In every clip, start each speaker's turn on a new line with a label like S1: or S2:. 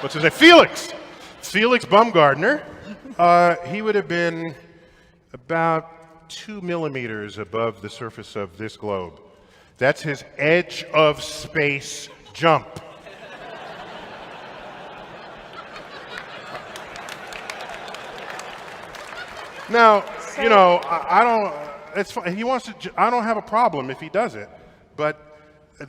S1: what's his name? Felix Baumgartner. He would have been about 2 millimeters above the surface of this globe. That's his edge of space jump. Now, you know, I don't. It's fine. He wants to. I don't have a problem if he does it, but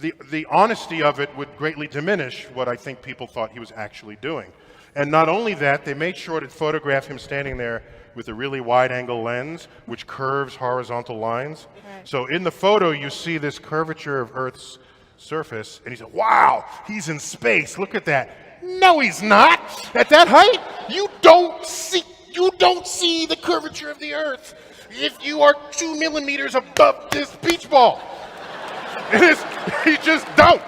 S1: the honesty of it would greatly diminish what I think people thought he was actually doing. And not only that, they made sure to photograph him standing there with a really wide-angle lens, which curves horizontal lines. Right. So in the photo, you see this curvature of Earth's surface, and he said, "Wow, he's in space. Look at that." No, he's not. At that height, you don't see the curvature of the Earth if you are 2 millimeters above this beach ball. You just don't.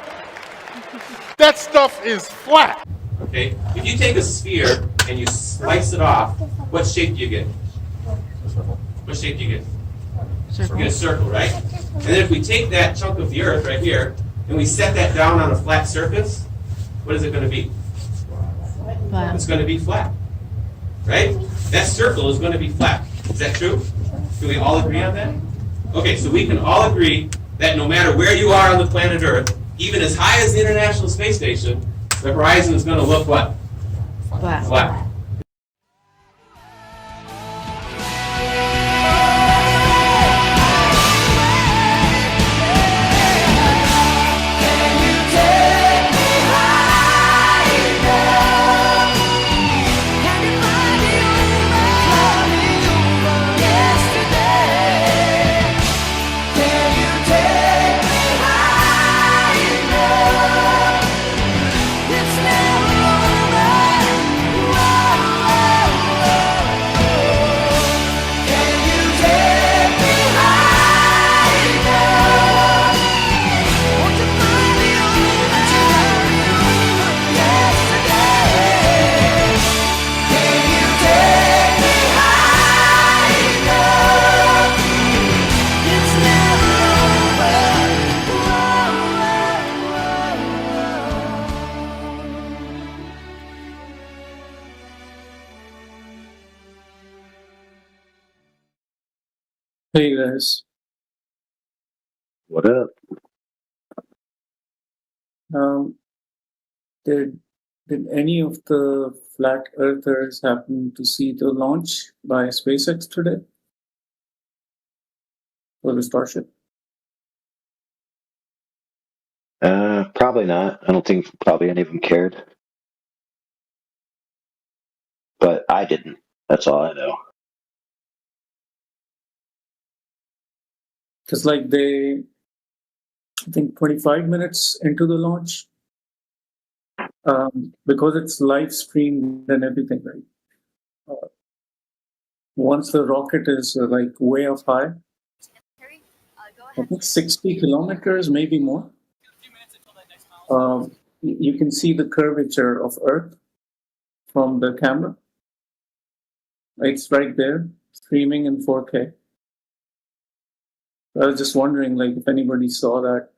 S1: That stuff is flat.
S2: Okay, if you take a sphere and you slice it off, what shape do you get? What shape do you get? Circle. You get a circle, right? And then if we take that chunk of the Earth right here and we set that down on a flat surface, what is it going to be? Flat. It's going to be flat, right? That circle is going to be flat. Is that true? Can we all agree on that? Okay, so we can all agree that no matter where you are on the planet Earth, even as high as the International Space Station, the horizon is going to look what? Flat. Flat.
S3: Hey guys,
S4: What up?
S3: um, did any of the flat earthers happen to see the launch by SpaceX today for the Starship?
S4: Probably not. I don't think probably any of them cared. But I didn't. That's all I know.
S3: Because I think 25 minutes into the launch, because it's live streamed and everything, right? Once the rocket is like way up high, I think 60 kilometers, maybe more. You can see the curvature of Earth from the camera. It's right there, streaming in 4K. I was just wondering, like, if anybody saw that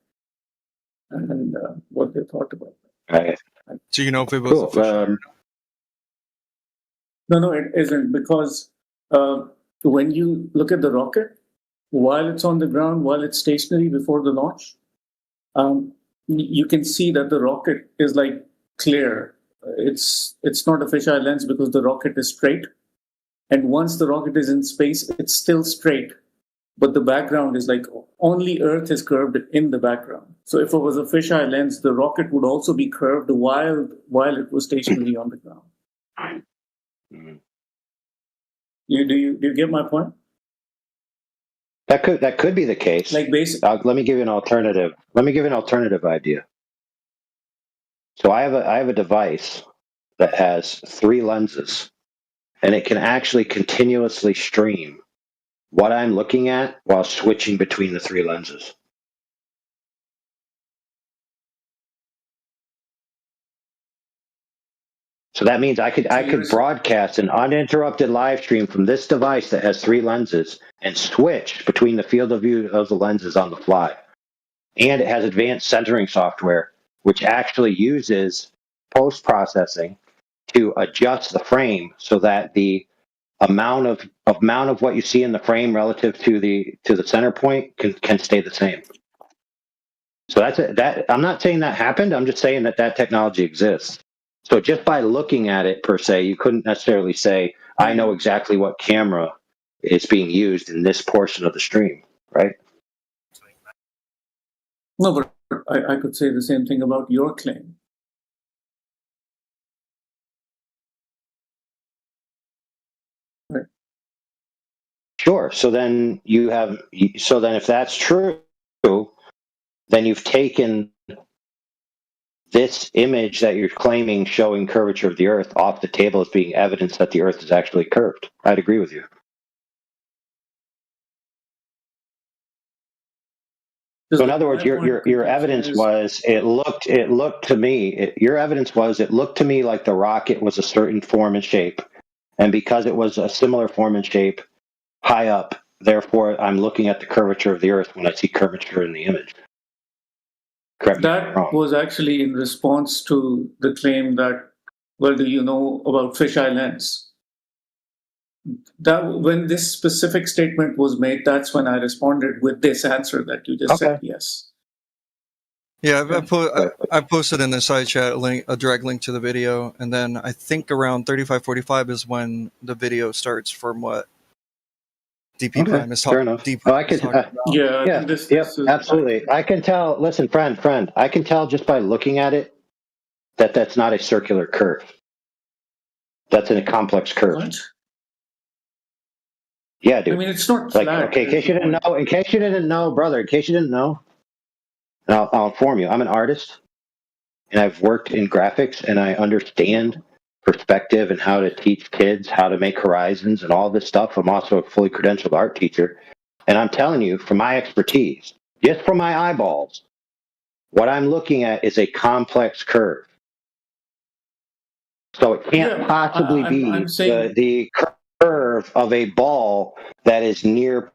S3: and what they thought about it.
S4: Right.
S5: Do you know if it was official?
S3: No, it isn't, because when you look at the rocket, while it's on the ground, while it's stationary before the launch, you can see that the rocket is like clear. It's not a fisheye lens because the rocket is straight. And once the rocket is in space, it's still straight. But the background is like only Earth is curved in the background. So if it was a fisheye lens, the rocket would also be curved while it was stationary on the ground.
S4: Mm-hmm.
S3: Do you get my point?
S4: That could be the case.
S3: Like basically,
S4: let me give you an alternative. Let me give you an alternative idea. So I have a device that has 3 lenses, and it can actually continuously stream what I'm looking at while switching between the 3 lenses. So that means I could broadcast an uninterrupted live stream from this device that has 3 lenses and switch between the field of view of the lenses on the fly. And it has advanced centering software, which actually uses post-processing to adjust the frame so that the amount of what you see in the frame relative to the center point can stay the same. So that I'm not saying that happened. I'm just saying that technology exists. So just by looking at it per se, you couldn't necessarily say, I know exactly what camera is being used in this portion of the stream, right?
S3: No, but I could say the same thing about your claim. Right.
S4: Sure. So then if that's true, then you've taken this image that you're claiming showing curvature of the Earth off the table as being evidence that the Earth is actually curved. I'd agree with you. So in other words, your evidence was it looked to me. Your evidence was it looked to me like the rocket was a certain form and shape, and because it was a similar form and shape high up, therefore I'm looking at the curvature of the Earth when I see curvature in the image. Correct me if I'm wrong.
S3: That was actually in response to the claim that, well, do you know about fisheye lens? That when this specific statement was made, that's when I responded with this answer that you just said, yes.
S5: Yeah, I posted in the side chat a direct link to the video, and then I think around 35:45 is when the video starts from what DP Prime is talking about.
S3: Yeah, this is
S4: absolutely. I can tell. Listen, friend, I can tell just by looking at it that that's not a circular curve. That's in a complex curve.
S3: What?
S4: Yeah, dude.
S3: I mean, it's not flat.
S4: Okay, in case you didn't know, brother, and I'll inform you. I'm an artist, and I've worked in graphics, and I understand perspective and how to teach kids how to make horizons and all this stuff. I'm also a fully credentialed art teacher, and I'm telling you, from my expertise, just from my eyeballs, what I'm looking at is a complex curve. So it can't possibly be the curve of a ball that is near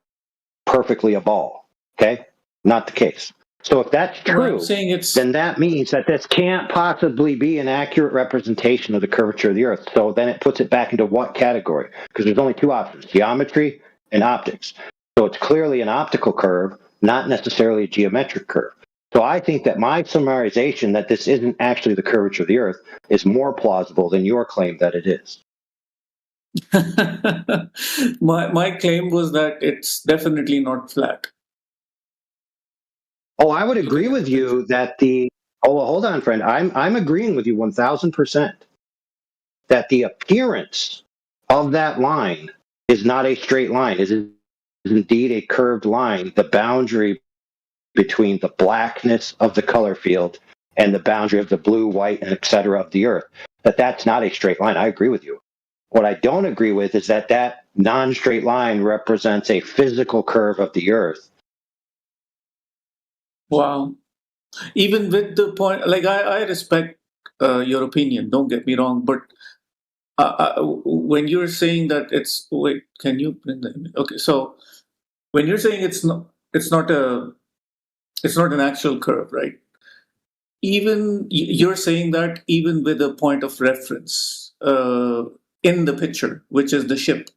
S4: perfectly a ball. Okay? Not the case. So if that's true, then that means that this can't possibly be an accurate representation of the curvature of the Earth. So then it puts it back into what category? Because there's only two options, geometry and optics. So it's clearly an optical curve, not necessarily a geometric curve. So I think that my summarization that this isn't actually the curvature of the Earth is more plausible than your claim that it is.
S3: My claim was that it's definitely not flat.
S4: Oh, I would agree with you that hold on, friend. I'm agreeing with you 1,000% that the appearance of that line is not a straight line. It is indeed a curved line. The boundary between the blackness of the color field and the boundary of the blue, white, and etc. of the Earth, that's not a straight line. I agree with you. What I don't agree with is that non-straight line represents a physical curve of the Earth.
S3: Wow. Even with the point, like I respect your opinion, don't get me wrong, but when you're saying that it's, wait, can you bring the image? Okay, so when you're saying it's not an actual curve, right? Even you're saying that even with a point of reference in the picture, which is the ship,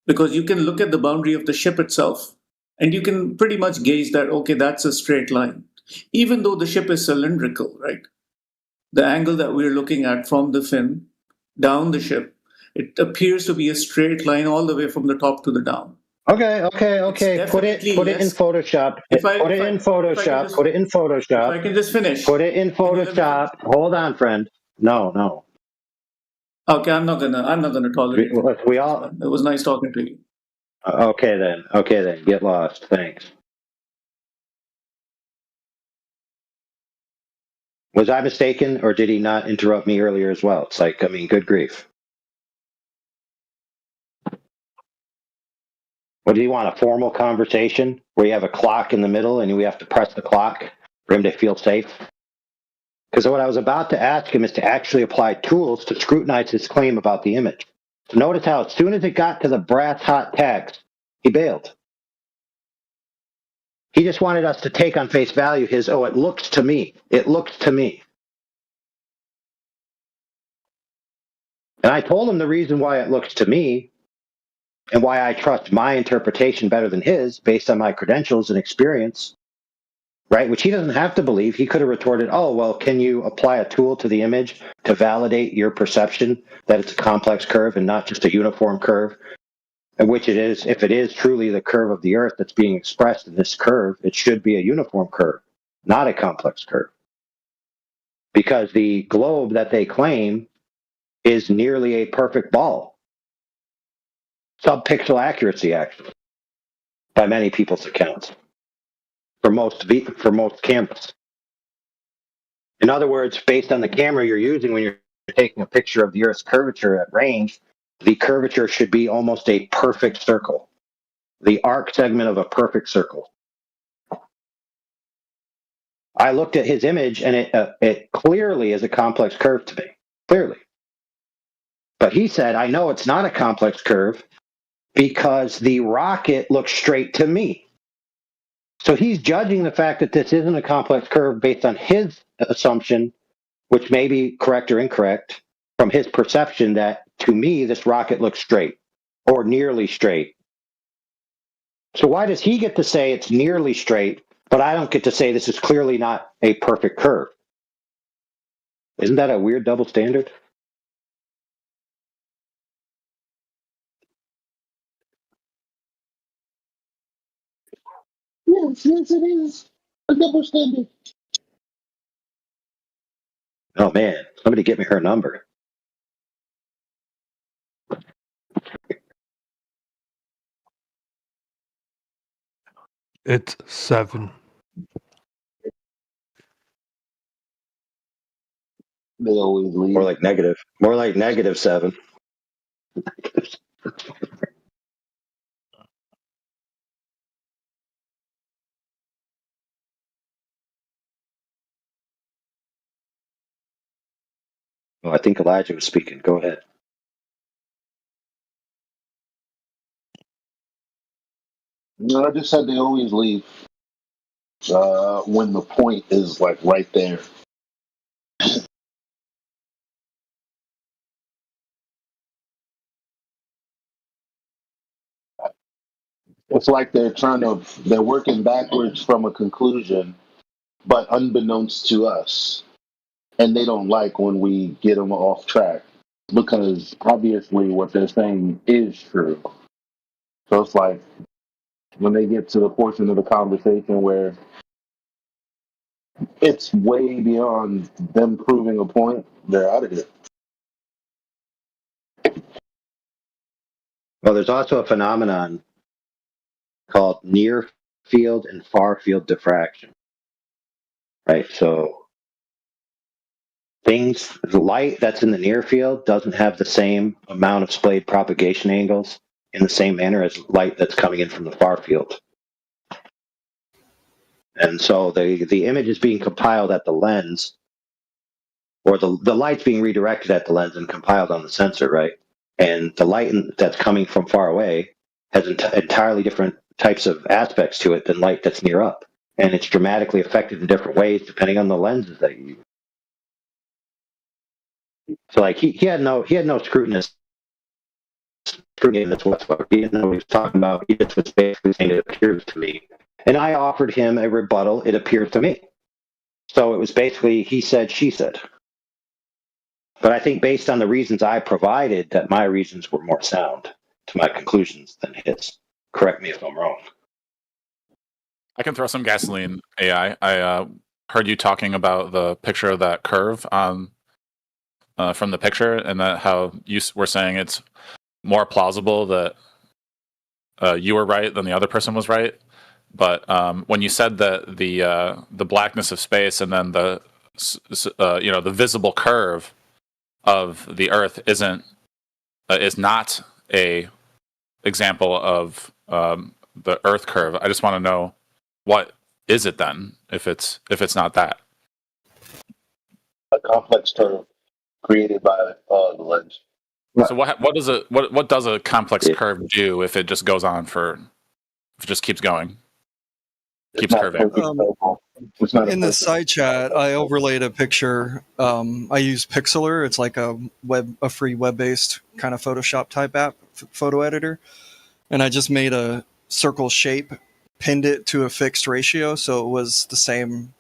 S3: because you can look at the boundary of the ship itself and you can pretty much gauge that, okay, that's a straight line. Even though the ship is cylindrical, right? The angle that we're looking at from the fin down the ship, it appears to be a straight line all the way from the top to the down.
S4: Okay. Put it in Photoshop. Put it in Photoshop.
S3: If I can just finish.
S4: Put it in Photoshop. Hold on, friend. No.
S3: Okay, I'm not gonna tolerate it. It was nice talking to you.
S4: Okay then. Get lost. Thanks. Was I mistaken, or did he not interrupt me earlier as well? It's like, I mean, good grief. What do you want, a formal conversation where you have a clock in the middle and we have to press the clock for him to feel safe? Because what I was about to ask him is to actually apply tools to scrutinize his claim about the image. So notice how as soon as it got to the brass hot text, he bailed. He just wanted us to take on face value his, it looks to me. It looks to me. And I told him the reason why it looks to me and why I trust my interpretation better than his based on my credentials and experience, right? Which he doesn't have to believe. He could have retorted, oh, well, can you apply a tool to the image to validate your perception that it's a complex curve and not just a uniform curve? And which it is. If it is truly the curve of the Earth that's being expressed in this curve, it should be a uniform curve, not a complex curve. Because the globe that they claim is nearly a perfect ball. Sub-pixel accuracy, actually, by many people's accounts, for most cameras. In other words, based on the camera you're using when you're taking a picture of the Earth's curvature at range, the curvature should be almost a perfect circle, the arc segment of a perfect circle. I looked at his image, and it clearly is a complex curve to me, clearly. But he said, I know it's not a complex curve because the rocket looks straight to me. So he's judging the fact that this isn't a complex curve based on his assumption, which may be correct or incorrect, from his perception that, to me, this rocket looks straight or nearly straight. So why does he get to say it's nearly straight, but I don't get to say this is clearly not a perfect curve? Isn't that a weird double standard?
S6: Yes, yes, it is a double standard.
S4: Oh man, somebody get me her number.
S7: It's 7.
S6: They always leave.
S4: More like -7. Oh, I think Elijah was speaking. Go ahead.
S6: No, I just said they always leave when the point is like right there. It's like they're working backwards from a conclusion, but unbeknownst to us. And they don't like when we get them off track because obviously what they're saying is true. So it's like when they get to the portion of the conversation where it's way beyond them proving a point, they're out of here.
S4: Well, there's also a phenomenon called near field and far field diffraction, right? So the light that's in the near field doesn't have the same amount of splayed propagation angles in the same manner as light that's coming in from the far field. And so the image is being compiled at the lens, or the light's being redirected at the lens and compiled on the sensor, right? And the light that's coming from far away has entirely different types of aspects to it than light that's near up. And it's dramatically affected in different ways depending on the lenses that you use. So like he had no scrutiny in this whatsoever. He didn't know what he was talking about. He just was basically saying it appears to me. And I offered him a rebuttal, it appears to me. So it was basically he said, she said. But I think based on the reasons I provided, that my reasons were more sound to my conclusions than his. Correct me if I'm wrong.
S8: I can throw some gasoline, AI. I heard you talking about the picture of that curve from the picture, and that how you were saying it's more plausible that you were right than the other person was right. But when you said that the blackness of space and then the visible curve of the Earth is not a example of the Earth curve, I just want to know, what is it then if it's not that?
S6: A complex term created by the lens.
S8: So what does a complex curve do if it just goes on if it just keeps going, keeps curving?
S6: It's not a
S5: In the
S6: person.
S5: side chat, I overlaid a picture. I use Pixlr. It's like a free web-based kind of Photoshop type app, photo editor, and I just made a circle shape, pinned it to a fixed ratio, so it was the same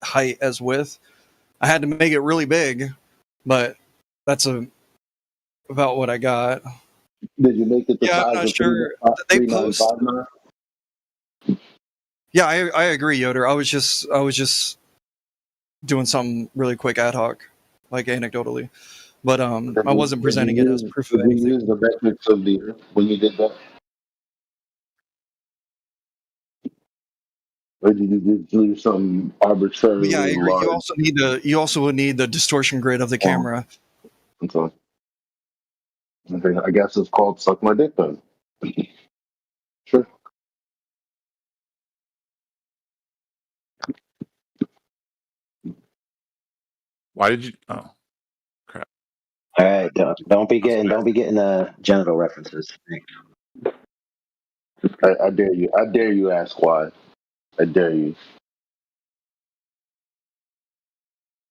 S5: height as width. I had to make it really big, but that's about what I got.
S6: Did you make it the
S5: Yeah, I'm
S6: size
S5: not
S6: of
S5: sure. They post.
S6: 3959?
S5: Yeah, I agree, Yoder. I was just doing something really quick ad hoc, like anecdotally. But I wasn't presenting it as proof of
S6: Did you
S5: anything.
S6: use the metrics of the Earth when you did that? Or did you just do some
S5: But yeah, I
S6: arbitrarily
S5: agree.
S6: large?
S5: You also would need the distortion grid of the camera.
S6: So, okay, I guess it's called suck my dick then. Sure.
S8: Why did you? Oh, crap.
S4: All right, don't be getting the genital references.
S6: I dare you. I dare you ask why. I dare you.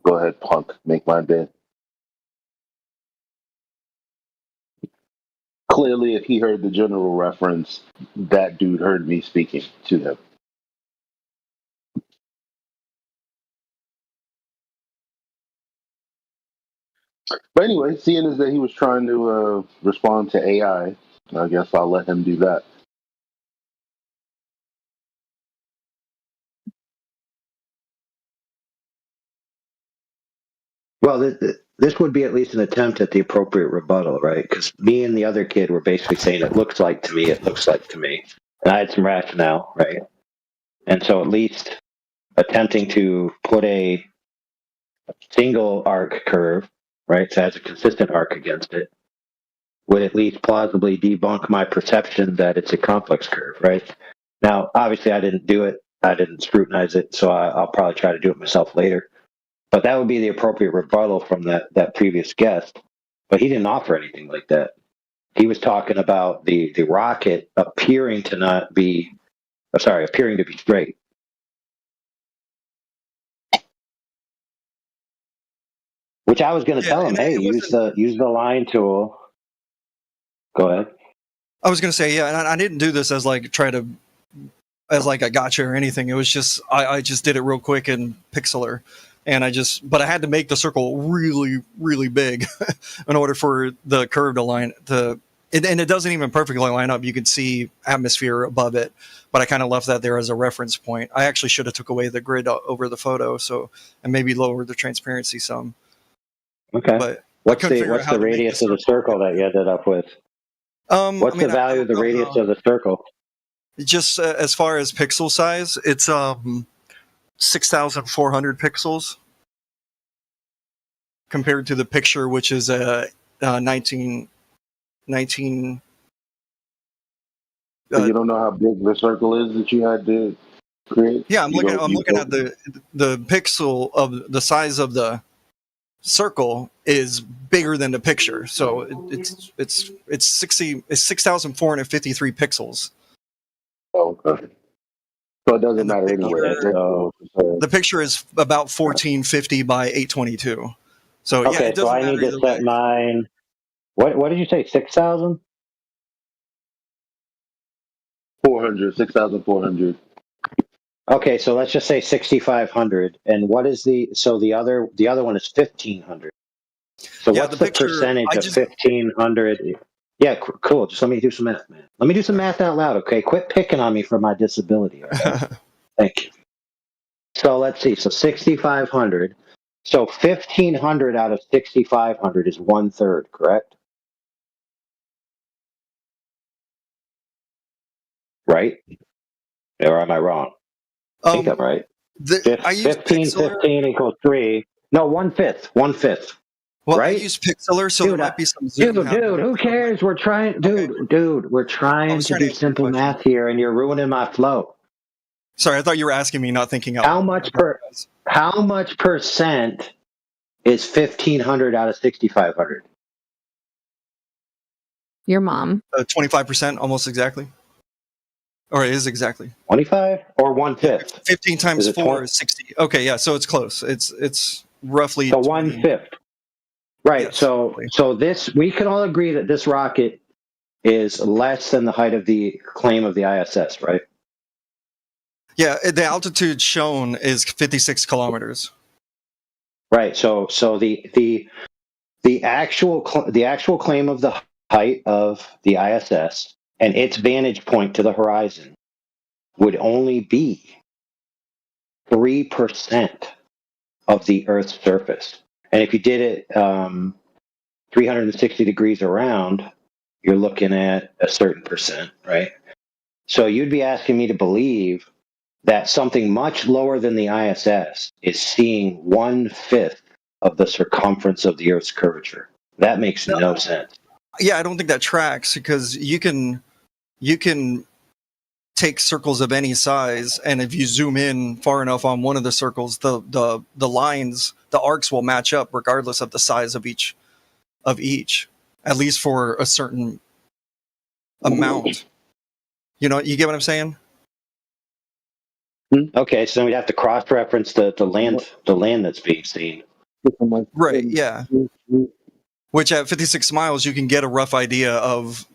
S6: Go ahead, punk. Make my day. Clearly, if he heard the general reference, that dude heard me speaking to him. But anyway, seeing as that he was trying to respond to AI, I guess I'll let him do that.
S4: Well, this would be at least an attempt at the appropriate rebuttal, right? Because me and the other kid were basically saying it looks like to me, it looks like to me, and I had some rationale, right? And so at least attempting to put a single arc curve, right, so it has a consistent arc against it, would at least plausibly debunk my perception that it's a complex curve, right? Now, obviously, I didn't do it. I didn't scrutinize it, so I'll probably try to do it myself later. But that would be the appropriate rebuttal from that previous guest. But he didn't offer anything like that. He was talking about the rocket appearing to not be, appearing to be straight. Which I was going to
S5: Yeah,
S4: tell him,
S5: and
S4: hey,
S5: it wasn't.
S4: use the line tool. Go ahead.
S5: I was gonna say, yeah, and I didn't do this as like try to as like a gotcha or anything. It was just I just did it real quick in Pixlr, and but I had to make the circle really really big in order for the curve to line to. And it doesn't even perfectly line up. You can see atmosphere above it, but I kind of left that there as a reference point. I actually should have took away the grid over the photo, so and maybe lower the transparency some.
S4: Okay.
S5: But I
S4: What's
S5: couldn't figure out
S4: the
S5: how to make the
S4: radius of the
S5: circle
S4: circle that you ended up with?
S5: I
S4: What's the
S5: mean, I
S4: value of
S5: don't
S4: the
S5: know
S4: radius
S5: how.
S4: of the circle?
S5: Just as far as pixel size, it's 6,400 pixels compared to the picture, which is 19.
S6: So you don't know how big the circle is that you had to create?
S5: Yeah, I'm
S6: You
S5: looking.
S6: don't.
S5: I'm
S6: You
S5: looking
S6: don't.
S5: at the pixel of the size of the circle is bigger than the picture, so it's 6,453 pixels,
S6: Oh, okay. So it doesn't
S5: and the
S6: matter anyway. I
S5: picture
S6: guess
S4: So
S5: the picture is about 1450 by 822. So yeah,
S4: okay,
S5: it
S4: so
S5: doesn't
S4: I
S5: matter
S4: need to
S5: either
S4: set
S5: way.
S4: mine. What did you say? 6,000?
S6: 400, 6,400.
S4: Okay, so let's just say 6,500. And what is the other one is 1,500. So
S5: Yeah,
S4: what's
S5: the
S4: the
S5: picture.
S4: percentage
S5: I
S4: of
S5: just
S4: 1,500? Yeah, cool. Just let me do some math, man. Let me do some math out loud, okay? Quit picking on me for my disability, all right? Thank you. So let's see. So 6,500. So 1,500 out of 6,500 is 1/3, correct? Right? Or am I wrong? I think I'm
S5: um
S4: right.
S5: I use
S4: 15,
S5: Pixlr.
S4: 15 equals 3. No, 1/5. 1/5.
S5: Well, I
S4: Right?
S5: use Pixlr, so there
S4: Dude,
S5: might be some zoom happening.
S4: who
S5: So it might,
S4: cares? We're trying,
S5: okay,
S4: we're
S5: I
S4: trying
S5: was
S4: to
S5: trying to
S4: do
S5: answer your
S4: simple
S5: question.
S4: math here, and you're ruining my flow.
S5: Sorry, I thought you were asking me, not thinking out
S4: How
S5: loud. I
S4: much
S5: apologize.
S4: how much percent is 1,500 out of 6,500?
S7: Your mom.
S5: 25%, almost exactly. Or it is exactly
S4: 25 or 1/5?
S5: 15 times
S4: Is it
S5: 4
S4: 20?
S5: is 60. Okay, yeah, so it's close. It's roughly
S4: So
S5: 20.
S4: 1/5. Right.
S5: Yes.
S4: So this, we can all agree that this rocket is less than the height of the claim of the ISS, right?
S5: Yeah, the altitude shown is 56 kilometers.
S4: Right. So the actual claim of the height of the ISS and its vantage point to the horizon would only be 3% of the Earth's surface. And if you did it 360 degrees around, you're looking at a certain percent, right? So you'd be asking me to believe that something much lower than the ISS is seeing 1/5 of the circumference of the Earth's curvature. That makes no sense.
S5: Yeah, I don't think that tracks because you can take circles of any size, and if you zoom in far enough on one of the circles, the lines, the arcs will match up regardless of the size of each, at least for a certain amount. You know, you get what I'm saying?
S4: Okay, so then we'd have to cross-reference the land that's being seen.
S5: Right, yeah. Which at 56 miles, you can get a rough idea of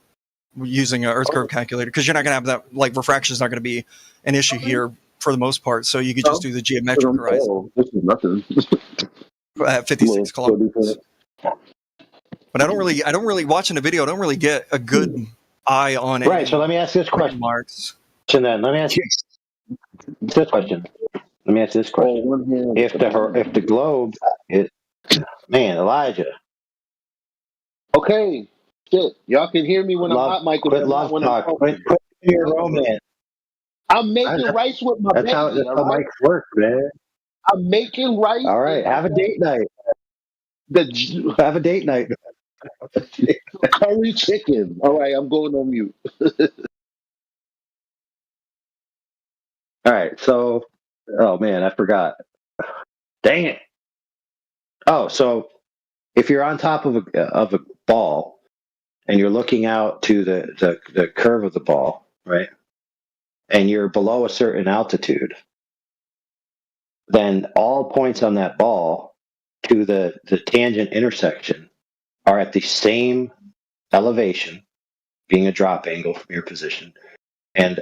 S5: using an Earth curve calculator, because you're not going to have that, like, refraction is not going to be an issue here for the most part. So you could just do the geometric horizon
S6: This is nothing.
S5: at 56 kilometers. But I don't really watching the video. I don't really get a good eye on
S4: Right.
S5: any
S4: So let me ask this question.
S5: landmarks.
S4: Then let me ask you this question. Let me ask this question. If the globe, man, Elijah.
S6: Okay, shit. Y'all can hear me when I'm hot, Michael.
S4: Quit love
S6: when
S4: talk.
S6: I'm
S4: Quit your romance.
S6: I'm making rice with my
S4: That's
S6: baby.
S4: how mics work, man.
S6: I'm making rice.
S4: All right, have a date night. Have a date night.
S6: Curry chicken. All right, I'm going on mute.
S4: All right, so, oh man, I forgot. Dang it. Oh, so if you're on top of a ball and you're looking out to the curve of the ball, right, and you're below a certain altitude, then all points on that ball to the tangent intersection are at the same elevation, being a drop angle from your position, and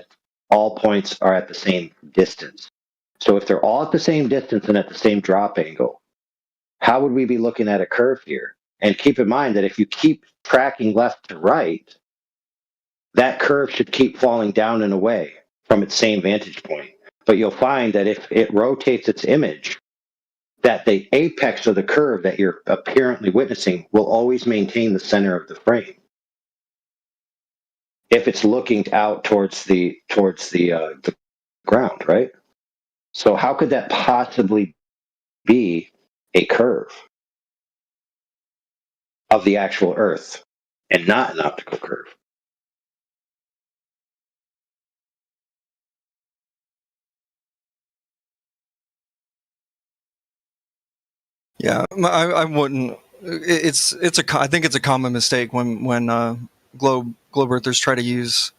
S4: all points are at the same distance. So if they're all at the same distance and at the same drop angle, how would we be looking at a curve here? And keep in mind that if you keep tracking left to right, that curve should keep falling down and away from its same vantage point. But you'll find that if it rotates its image, that the apex of the curve that you're apparently witnessing will always maintain the center of the frame if it's looking out towards the ground, right? So how could that possibly be a curve of the actual Earth and not an optical curve?
S5: Yeah, I wouldn't. I think it's a common mistake when globe earthers try to use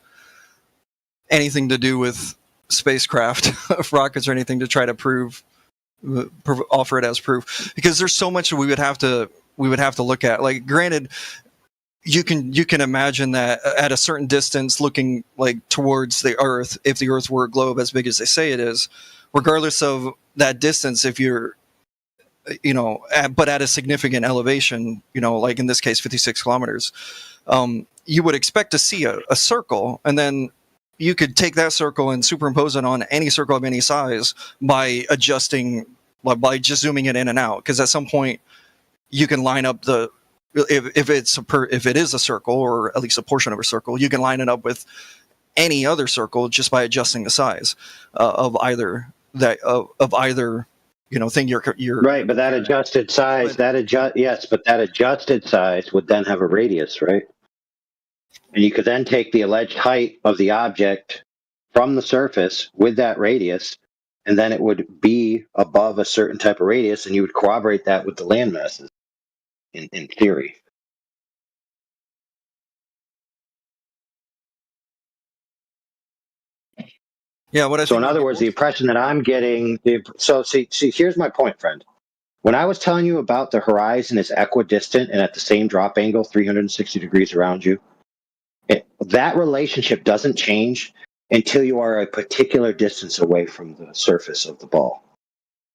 S5: anything to do with spacecraft, rockets, or anything to try to offer it as proof, because there's so much we would have to look at. Like, granted, you can imagine that at a certain distance, looking like towards the Earth, if the Earth were a globe as big as they say it is, regardless of that distance, if you're but at a significant elevation, like in this case, 56 kilometers, you would expect to see a circle, and then you could take that circle and superimpose it on any circle of any size by just zooming it in and out. Because at some point, you can line up if it is a circle, or at least a portion of a circle, you can line it up with any other circle just by adjusting the size of either thing you're
S4: Right, but that adjusted size, but that adjusted size would then have a radius, right? And you could then take the alleged height of the object from the surface with that radius, and then it would be above a certain type of radius, and you would corroborate that with the land masses, in theory.
S5: Yeah, what I
S4: So
S5: think
S4: in
S5: would
S4: other
S5: be
S4: words, the impression that I'm getting, see, here's my point, friend. When I was telling you about the horizon is equidistant and at the same drop angle, 360 degrees around you, that relationship doesn't change until you are a particular distance away from the surface of the ball.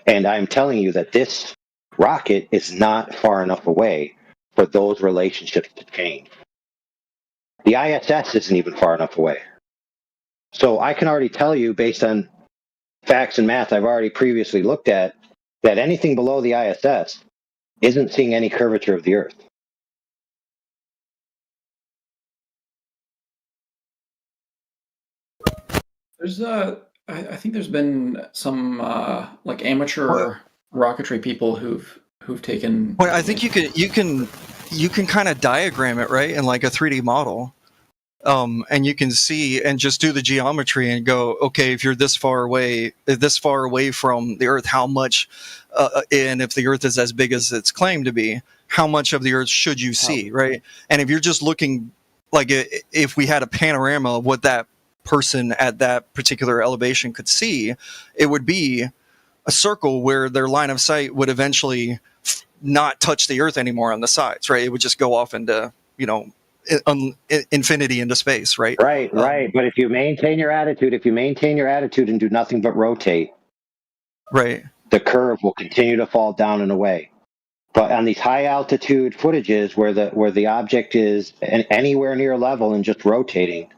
S4: And I'm telling you that this rocket is not far enough away for those relationships to change. The ISS isn't even far enough away. So I can already tell you, based on facts and math I've already previously looked at, that anything below the ISS isn't seeing any curvature of the Earth.
S7: There's I think there's been some like amateur rocketry people who've taken.
S5: Well, I think you can kind of diagram it, right, in like a 3D model, and you can see and just do the geometry and go, okay, if you're this far away from the Earth, how much, and if the Earth is as big as it's claimed to be, how much of the Earth should you see, right? And if you're just looking, like if we had a panorama of what that person at that particular elevation could see, it would be a circle where their line of sight would eventually not touch the Earth anymore on the sides, right? It would just go off into, infinity into space, right?
S4: Right. But if you maintain your attitude and do nothing but rotate,
S5: right,
S4: the curve will continue to fall down and away. But on these high altitude footages where the object is anywhere near level and just rotating,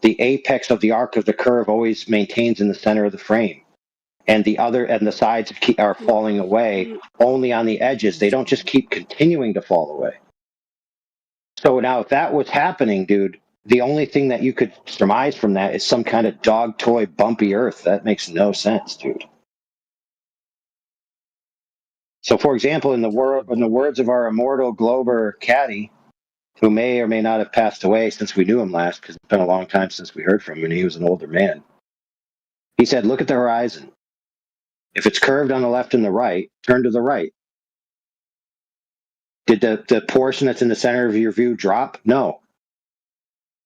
S4: the apex of the arc of the curve always maintains in the center of the frame. And the sides are falling away only on the edges. They don't just keep continuing to fall away. So now if that was happening, dude, the only thing that you could surmise from that is some kind of dog toy bumpy Earth. That makes no sense, dude. So for example, in the words of our immortal Glober caddy, who may or may not have passed away since we knew him last, because it's been a long time since we heard from him and he was an older man. He said, look at the horizon. If it's curved on the left and the right, turn to the right. Did the portion that's in the center of your view drop? No.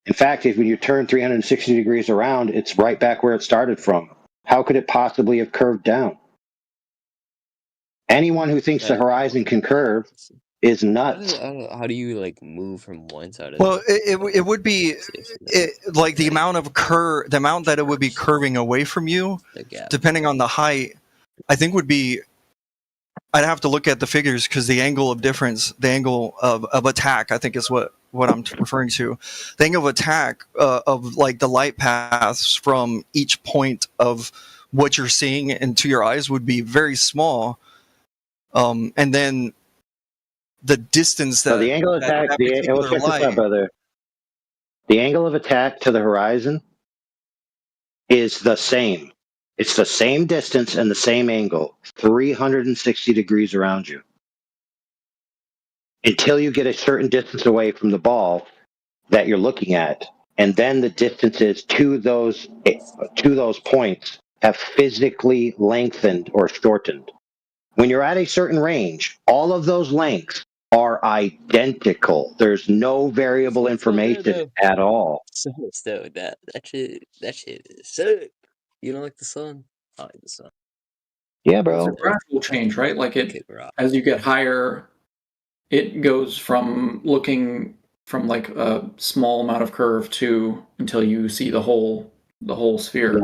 S4: In fact, when you turn 360 degrees around, it's right back where it started from. How could it possibly have curved down? Anyone who thinks the horizon can curve is nuts.
S9: I don't know. How do you like move from one side of
S5: well, it would be like the amount that it would be curving away from you,
S9: the gap?
S5: depending on the height, I think would be, I'd have to look at the figures because the angle of difference, the angle of attack, I think is what I'm referring to. The angle of attack of like the light paths from each point of what you're seeing into your eyes would be very small. And then the distance that
S4: So the angle of attack, let's check this out, brother. The angle of attack to the horizon is the same. It's the same distance and the same angle, 360 degrees around you. Until you get a certain distance away from the ball that you're looking at. And then the distances to those points have physically lengthened or shortened. When you're at a certain range, all of those lengths are identical. There's no variable information at all.
S9: So that shit is sick. You don't like the sun? I like the sun.
S4: Yeah,
S7: It's
S4: bro.
S7: a gradual change, right? Like
S9: Kick rock.
S7: as you get higher, it goes from looking from like a small amount of curve to until you see the whole sphere.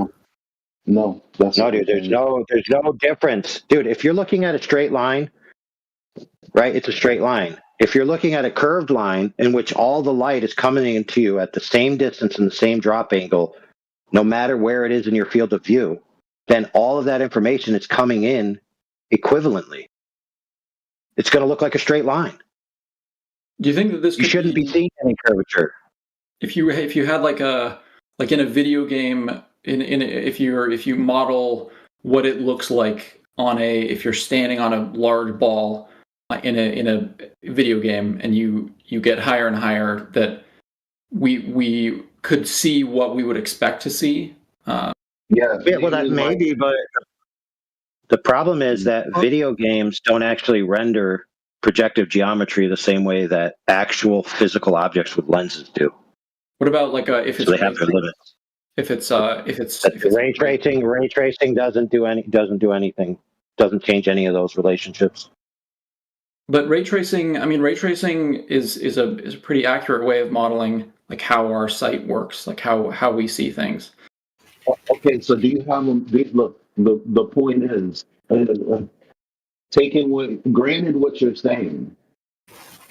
S6: No,
S4: dude. There's no difference, dude. If you're looking at a straight line, right? It's a straight line. If you're looking at a curved line in which all the light is coming into you at the same distance and the same drop angle, no matter where it is in your field of view, then all of that information is coming in equivalently. It's going to look like a straight line.
S7: Do you think that this
S4: You shouldn't be seeing any curvature.
S7: if you had like in a video game if you model what it looks like if you're standing on a large ball in a video game and you get higher and higher, that we could see what we would expect to see.
S4: Well, that may be, but the problem is that video games don't actually render projective geometry the same way that actual physical objects with lenses do.
S7: What about like if
S4: so they have their limits.
S7: if it's
S4: Ray tracing doesn't do anything. Doesn't change any of those relationships.
S7: But ray tracing is a pretty accurate way of modeling like how our sight works, like how we see things.
S6: Okay, so do you have them? Look, the point is, granted what you're saying,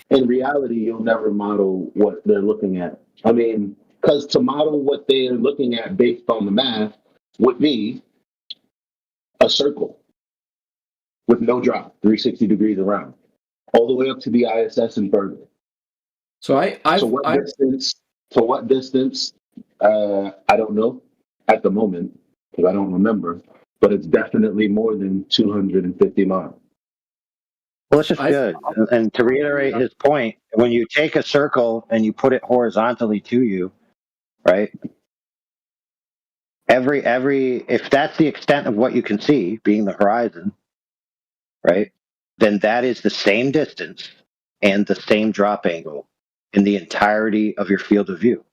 S6: in reality, you'll never model what they're looking at. I mean, because to model what they're looking at based on the math would be a circle with no drop, 360 degrees around, all the way up to the ISS and further.
S7: So
S6: what distance? I don't know at the moment because I don't remember, but it's definitely more than 250 miles.
S4: Well, this is good. And to reiterate his point, when you take a circle and you put it horizontally to you, right? If that's the extent of what you can see, being the horizon, right? Then that is the same distance and the same drop angle in the entirety of your field of view.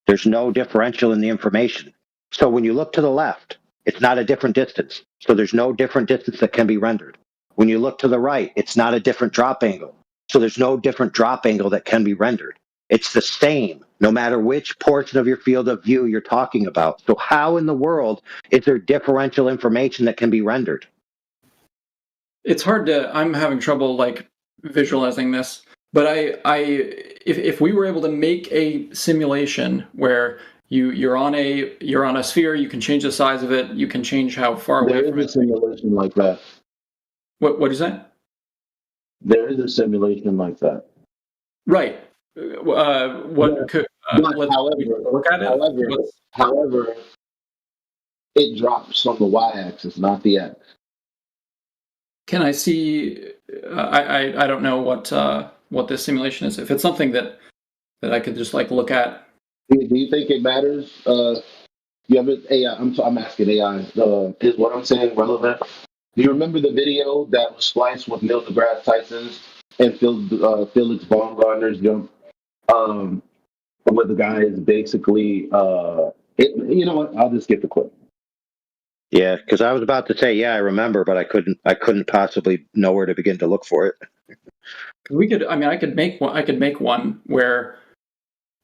S4: There's no differential in the information. So when you look to the left, it's not a different distance. So there's no different distance that can be rendered. When you look to the right, it's not a different drop angle. So there's no different drop angle that can be rendered. It's the same, no matter which portion of your field of view you're talking about. So how in the world is there differential information that can be rendered?
S7: It's hard to. I'm having trouble like visualizing this. But if we were able to make a simulation where you're on a sphere, you can change the size of it, you can change how far away from it.
S6: There is a simulation like that.
S7: What is that?
S6: There is a simulation like that.
S7: Right. What could look at it?
S6: However, it drops on the y-axis, not the x.
S7: Can I see? I don't know what this simulation is. If it's something that I could just like look at.
S6: Do you think it matters? You have an AI. I'm asking AI. Is what I'm saying relevant? Do you remember the video that was spliced with Neil deGrasse Tyson's and Felix Baumgartner's jump? Where the guy is basically, you know what? I'll just get the clip.
S4: Yeah, because I was about to say, yeah, I remember, but I couldn't possibly know where to begin to look for it.
S7: We could. I mean, I could make one. I could make one where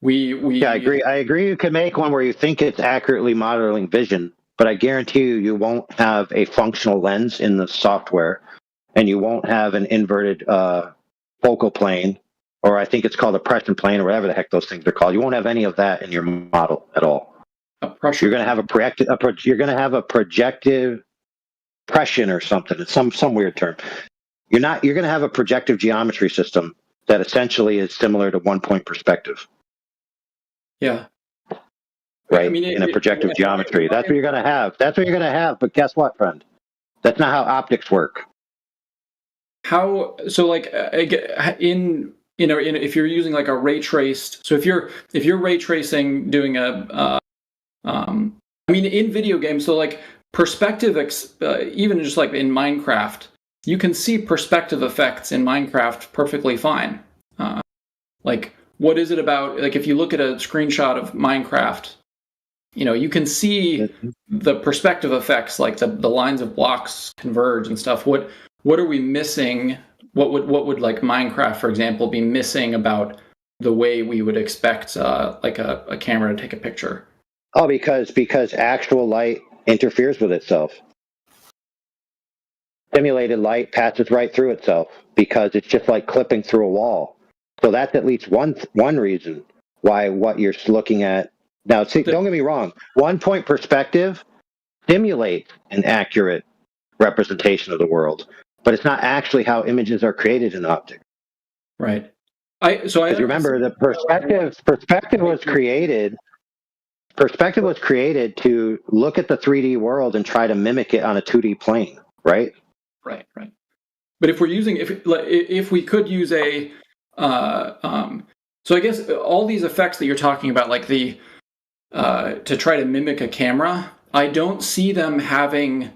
S7: we.
S4: Yeah, I agree. I agree. You can make one where you think it's accurately modeling vision, but I guarantee you won't have a functional lens in the software, and you won't have an inverted focal plane, or I think it's called a pressure plane, or whatever the heck those things are called. You won't have any of that in your model at all. You're going to have you're going to have a projective pression or something. It's some weird term. You're going to have a projective geometry system that essentially is similar to one-point perspective.
S7: Yeah.
S4: Right. I mean, in a projective geometry, that's what you're going to have. That's what you're going to have. But guess what, friend? That's not how optics work.
S7: How so? Like if you're using like a ray traced. So if you're ray tracing, doing in video games, so like perspective, even just like in Minecraft, you can see perspective effects in Minecraft perfectly fine. Like, what is it about, like if you look at a screenshot of Minecraft, you can see the perspective effects, like the lines of blocks converge and stuff. What are we missing? What would like Minecraft, for example, be missing about the way we would expect like a camera to take a picture?
S4: Oh, because actual light interferes with itself. Simulated light passes right through itself because it's just like clipping through a wall. So that's at least one reason why what you're looking at now. See, don't get me wrong. One-point perspective simulates an accurate representation of the world, but it's not actually how images are created in optics.
S7: Right.
S4: Remember, the perspective was created. Perspective was created to look at the 3D world and try to mimic it on a 2D plane, right?
S7: Right. But if we're using, if we could use a, so I guess all these effects that you're talking about, like to try to mimic a camera, I don't see them having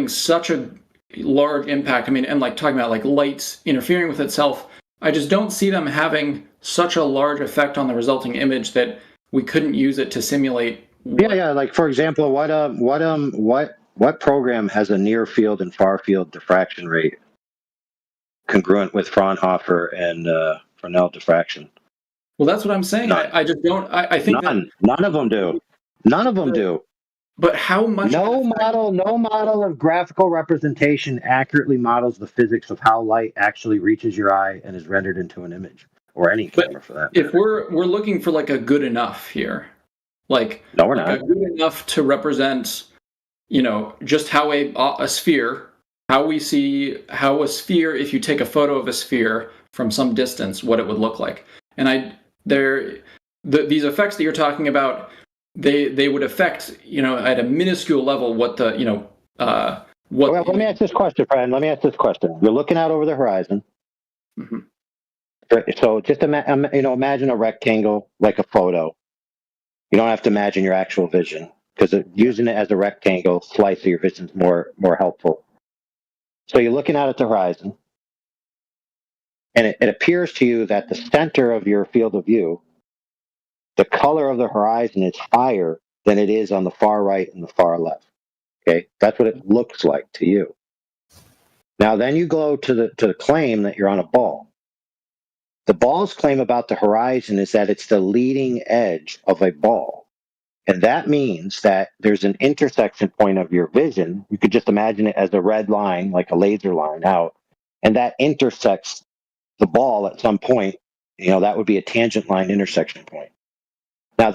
S7: such a large impact. I mean, and like talking about like light interfering with itself, I just don't see them having such a large effect on the resulting image that we couldn't use it to simulate
S4: Yeah. Like for example, what program has a near field and far field diffraction rate congruent with Fraunhofer and Fresnel diffraction?
S7: Well, that's what I'm saying.
S4: None.
S7: I just don't. I think that.
S4: None of them do. None of them do.
S7: But how much?
S4: No model of graphical representation accurately models the physics of how light actually reaches your eye and is rendered into an image, or any camera for that matter.
S7: If we're looking for like a good enough here, like
S4: No, we're
S7: like
S4: not.
S7: a good enough to represent, just how a sphere, how we see how a sphere, if you take a photo of a sphere from some distance, what it would look like. And these effects that you're talking about, they would affect, at a minuscule level what the, what.
S4: Well, let me ask this question, friend. Let me ask this question. You're looking out over the horizon.
S7: Mm-hmm.
S4: So just imagine a rectangle like a photo. You don't have to imagine your actual vision, because using it as a rectangle slice of your vision is more helpful. So you're looking out at the horizon, and it appears to you that the center of your field of view, the color of the horizon is higher than it is on the far right and the far left. Okay, that's what it looks like to you. Now, then you go to the claim that you're on a ball. The ball's claim about the horizon is that it's the leading edge of a ball. And that means that there's an intersection point of your vision. You could just imagine it as a red line, like a laser line out, and that intersects the ball at some point. That would be a tangent line intersection point. Now, in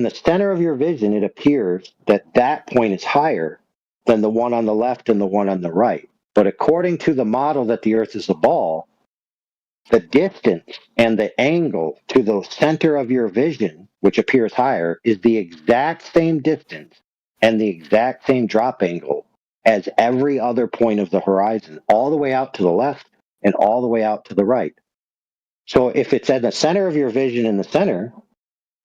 S4: the center of your vision, it appears that point is higher than the one on the left and the one on the right. But according to the model that the Earth is a ball, the distance and the angle to the center of your vision, which appears higher, is the exact same distance and the exact same drop angle as every other point of the horizon, all the way out to the left and all the way out to the right. So if it's at the center of your vision in the center,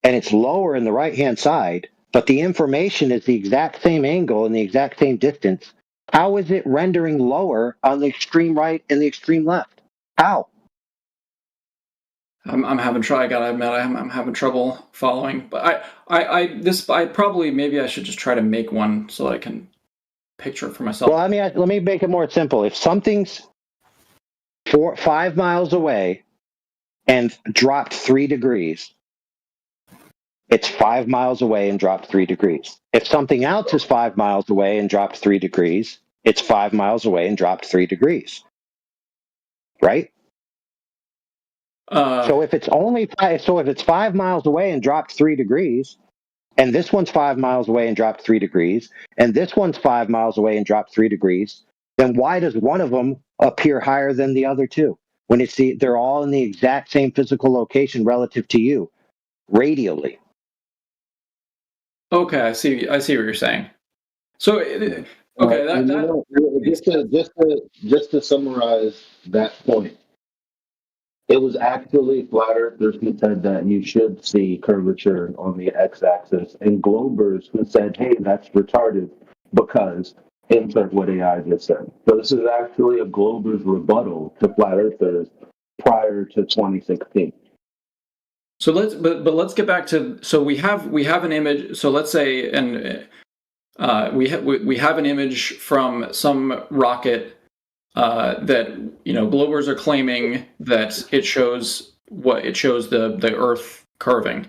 S4: and it's lower in the right-hand side, but the information is the exact same angle and the exact same distance, how is it rendering lower on the extreme right and the extreme left? How?
S7: I'm having trouble. I gotta admit, I'm having trouble following. But maybe I should just try to make one so that I can picture it for myself.
S4: Well, let me make it more simple. If something's 5 miles away and dropped 3 degrees, it's 5 miles away and dropped 3 degrees. If something else is 5 miles away and dropped 3 degrees, it's 5 miles away and dropped 3 degrees. Right? So if it's 5 miles away and dropped 3 degrees, and this one's 5 miles away and dropped 3 degrees, and this one's 5 miles away and dropped 3 degrees, then why does one of them appear higher than the other two when they're all in the exact same physical location relative to you, radially?
S7: Okay, I see what you're saying. So,
S6: just to summarize that point, it was actually flat earthers who said that you should see curvature on the x-axis, and globers who said, "Hey, that's retarded," because insert what AI just said. So this is actually a glober's rebuttal to flat earthers prior to 2016.
S7: So let's get back to, so we have an image. So let's say, and we have an image from some rocket that globers are claiming that it shows the Earth curving.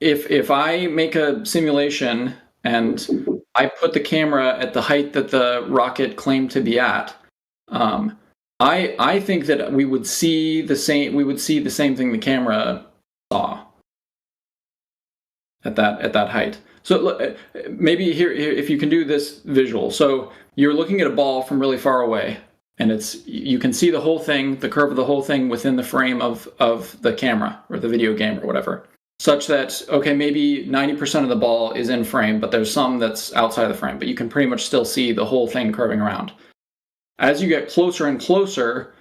S7: If I make a simulation and I put the camera at the height that the rocket claimed to be at, I think that we would see the same thing the camera saw at that height. So maybe here, if you can do this visual. So you're looking at a ball from really far away, and you can see the whole thing, the curve of the whole thing within the frame of the camera or the video game or whatever. Such that, okay, maybe 90% of the ball is in frame, but there's some that's outside the frame, but you can pretty much still see the whole thing curving around. As you get closer and closer,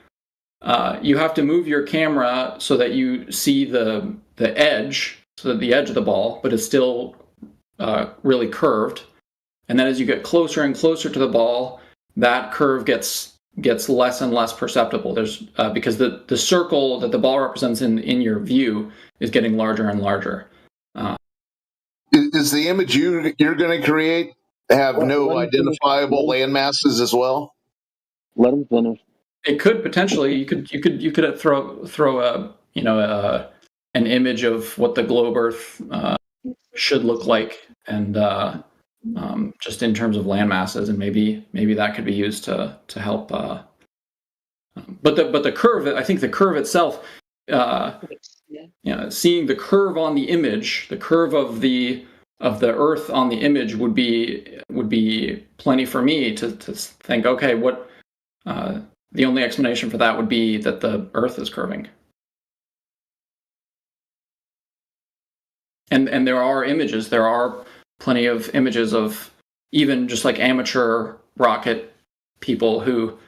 S7: you have to move your camera so that you see the edge, so that the edge of the ball, but it's still really curved. And then as you get closer and closer to the ball, that curve gets less and less perceptible. There's because the circle that the ball represents in your view is getting larger and larger.
S6: is the image you're going to create have no
S4: Let him finish.
S6: identifiable land masses as well?
S4: Let him finish.
S7: It could potentially. You could throw a an image of what the globe Earth should look like, and just in terms of land masses, and maybe that could be used to help. But the curve, I think the curve itself, seeing the curve on the image, the curve of the Earth on the image would be plenty for me to think, okay, what the only explanation for that would be that the Earth is curving. And there are images. There are plenty of images of even just like amateur rocket people who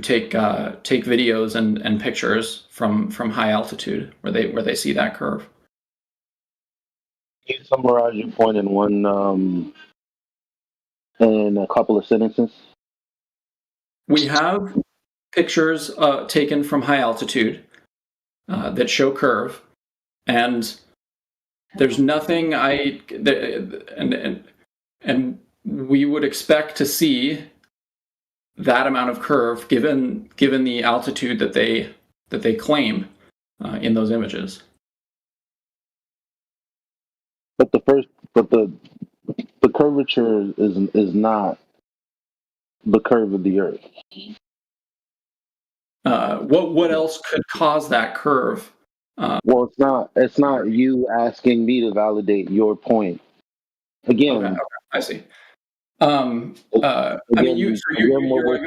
S7: take videos and pictures from high altitude where they see that curve.
S6: Can you summarize your point in in a couple of sentences?
S7: We have pictures taken from high altitude that show curve, and there's nothing and we would expect to see that amount of curve given the altitude that they claim in those images.
S6: But the curvature is not the curve of the Earth.
S7: What else could cause that curve?
S6: Well, it's not you asking me to validate your point. Again,
S7: Okay, I see. I mean, you're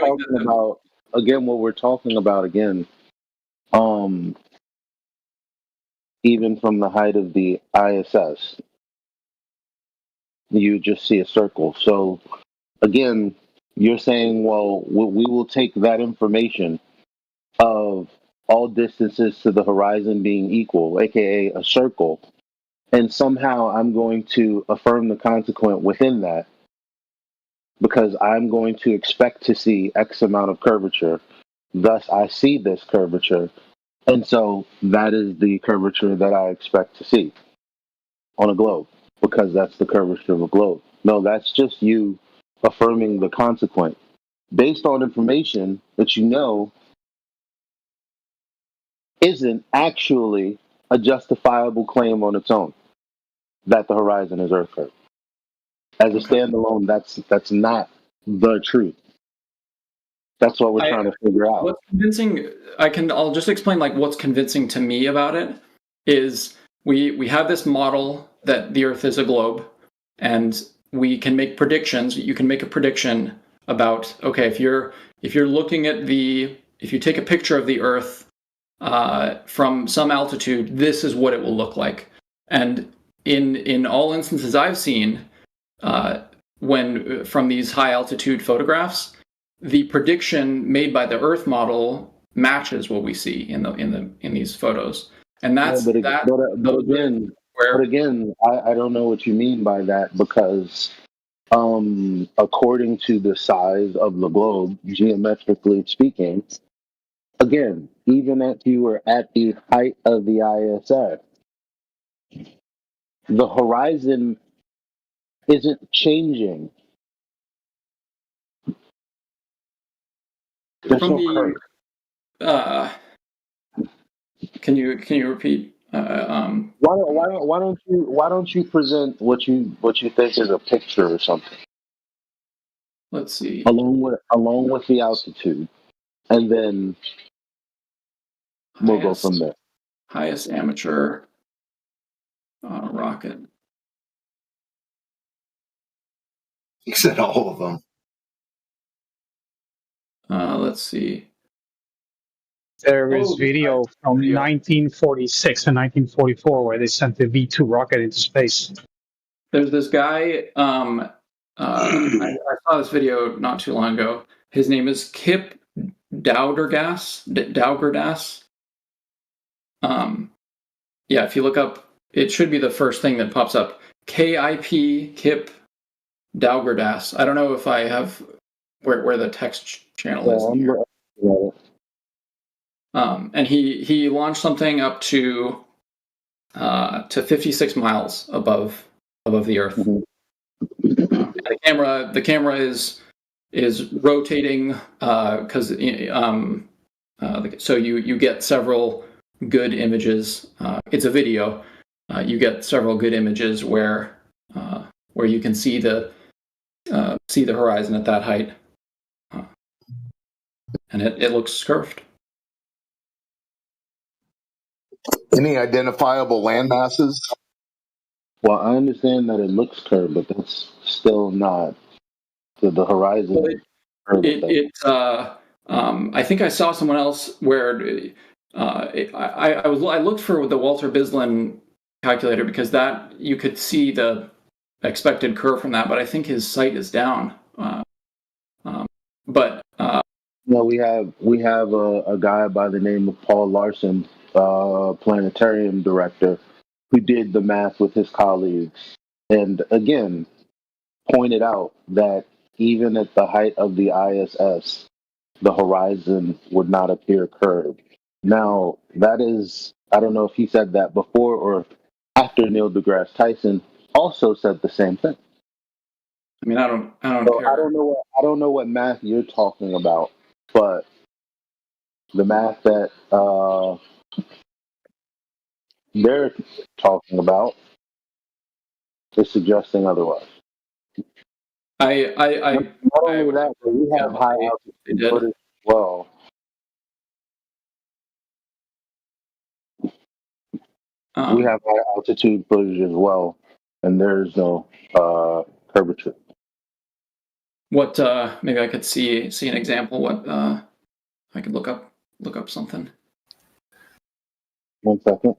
S7: arguing that
S6: what we're talking about again, even from the height of the ISS, you just see a circle. So again, you're saying, well, we will take that information of all distances to the horizon being equal, aka a circle, and somehow I'm going to affirm the consequent within that because I'm going to expect to see X amount of curvature. Thus, I see this curvature. And so that is the curvature that I expect to see on a globe because that's the curvature of a globe. No, that's just you affirming the consequent based on information that you know isn't actually a justifiable claim on its own that the horizon is Earth curve. As a standalone, that's not the truth. That's what we're trying to figure out.
S7: What's convincing? I'll just explain like what's convincing to me about it is we have this model that the Earth is a globe, and we can make predictions. You can make a prediction about, okay, if you're looking at if you take a picture of the Earth from some altitude, this is what it will look like. And in all instances I've seen, when from these high altitude photographs, the prediction made by the Earth model matches what we see in these photos, and that's
S6: But again, I don't know what you mean by that because, according to the size of the globe, geometrically speaking, again, even if you were at the height of the ISS, the horizon isn't changing. There's
S7: from
S6: no curve.
S7: Can you repeat?
S6: Why don't you present what you think is a picture or something
S7: Let's see.
S6: along with the altitude, and then we'll go from there.
S7: Highest amateur rocket.
S6: You said all of them.
S7: Let's see.
S10: There is video from 1946 and 1944 where they sent the V2 rocket into space.
S7: There's this guy. I saw this video not too long ago. His name is Kip Daugerdas. Yeah, if you look up, it should be the first thing that pops up. KIP Kip Daugerdas. I don't know if I have where the text channel is. In here. And he launched something up to 56 miles above above the Earth.
S6: Mhm.
S7: The camera is rotating because so you get several good images. It's a video. You get several good images where you can see the horizon at that height, and it looks curved.
S6: Any identifiable land masses? Well, I understand that it looks curved, but that's still not the horizon.
S7: Well, I think I saw someone else where I looked for the Walter Bislin calculator because that you could see the expected curve from that, but I think his sight is down.
S6: No, we have a guy by the name of Paul Larson, planetarium director, who did the math with his colleagues, and again pointed out that even at the height of the ISS, the horizon would not appear curved. Now, that is, I don't know if he said that before or after Neil deGrasse Tyson also said the same thing.
S7: I mean, I don't
S6: So
S7: care.
S6: I don't know what math you're talking about, but the math that they're talking about is suggesting otherwise. Not only that, but we have high altitude footage as well. We have high altitude footage as well, and there's no curvature.
S7: What maybe I could see an example. What I could look up something.
S6: 1 second.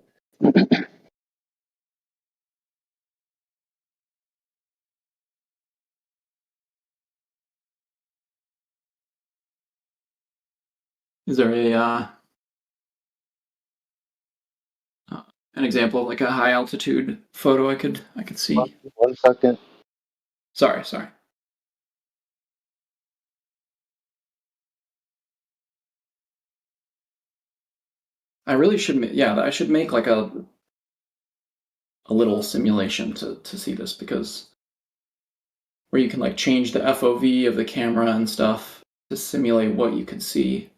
S7: Is there an example of like a high altitude photo I could see?
S6: 1 second.
S7: Sorry. I really should. I should make like a little simulation to see this, because where you can like change the FOV of the camera and stuff to simulate what you could see.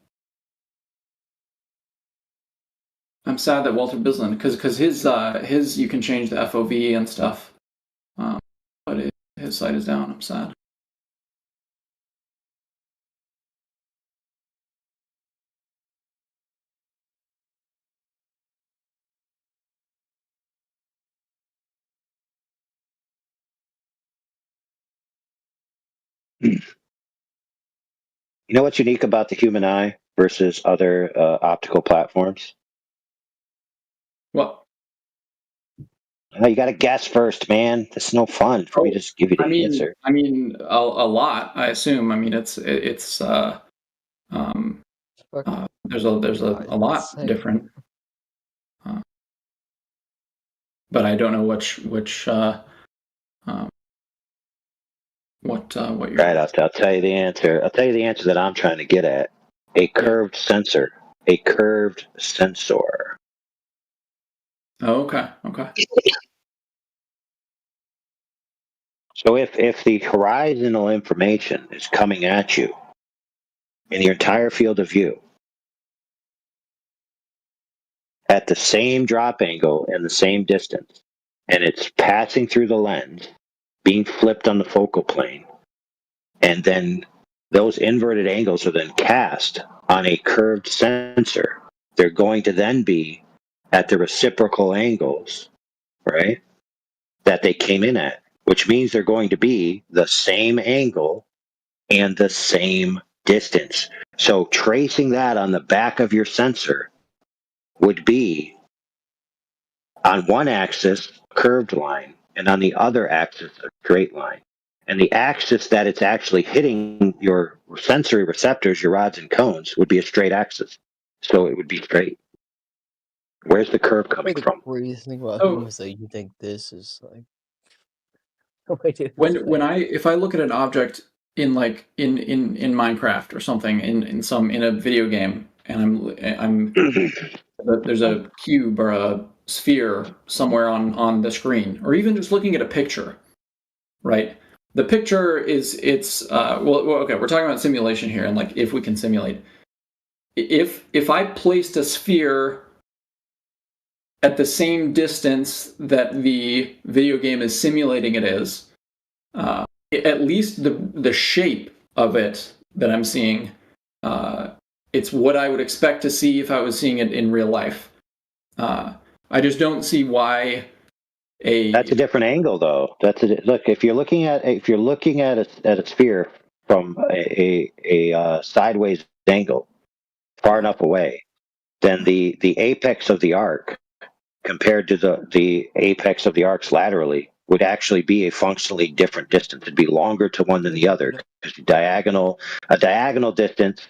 S7: I'm sad that Walter Bislin, because his you can change the FOV and stuff, but his site is down. I'm sad.
S4: You know what's unique about the human eye versus other optical platforms?
S7: What?
S4: Oh, you got to guess first, man. It's no fun for me to just give you the answer.
S7: I mean, a lot. I assume. I mean, there's a lot different, but I don't know what you're.
S4: Right, I'll tell you the answer. I'll tell you the answer that I'm trying to get at. A curved sensor. A curved sensor.
S7: Oh, okay.
S4: So if the horizontal information is coming at you in your entire field of view at the same drop angle and the same distance, and it's passing through the lens, being flipped on the focal plane, and then those inverted angles are then cast on a curved sensor, they're going to then be at the reciprocal angles, right, that they came in at, which means they're going to be the same angle and the same distance. So tracing that on the back of your sensor would be on one axis a curved line and on the other axis a straight line. And the axis that it's actually hitting your sensory receptors, your rods and cones, would be a straight axis. So it would be straight. Where's the curve coming from?
S9: The craziest thing about him is that you think this is like.
S7: If I look at an object in Minecraft or something in a video game, and there's a cube or a sphere somewhere on the screen, or even just looking at a picture, right? The picture is okay. We're talking about simulation here, and like if we can simulate. If I placed a sphere at the same distance that the video game is simulating it is, at least the shape of it that I'm seeing, it's what I would expect to see if I was seeing it in real life. I just don't see why
S4: That's a different angle, though. Look, if you're looking at a sphere from a sideways angle, far enough away, then the apex of the arc compared to the apex of the arcs laterally would actually be a functionally different distance. It'd be longer to one than the other because a diagonal distance.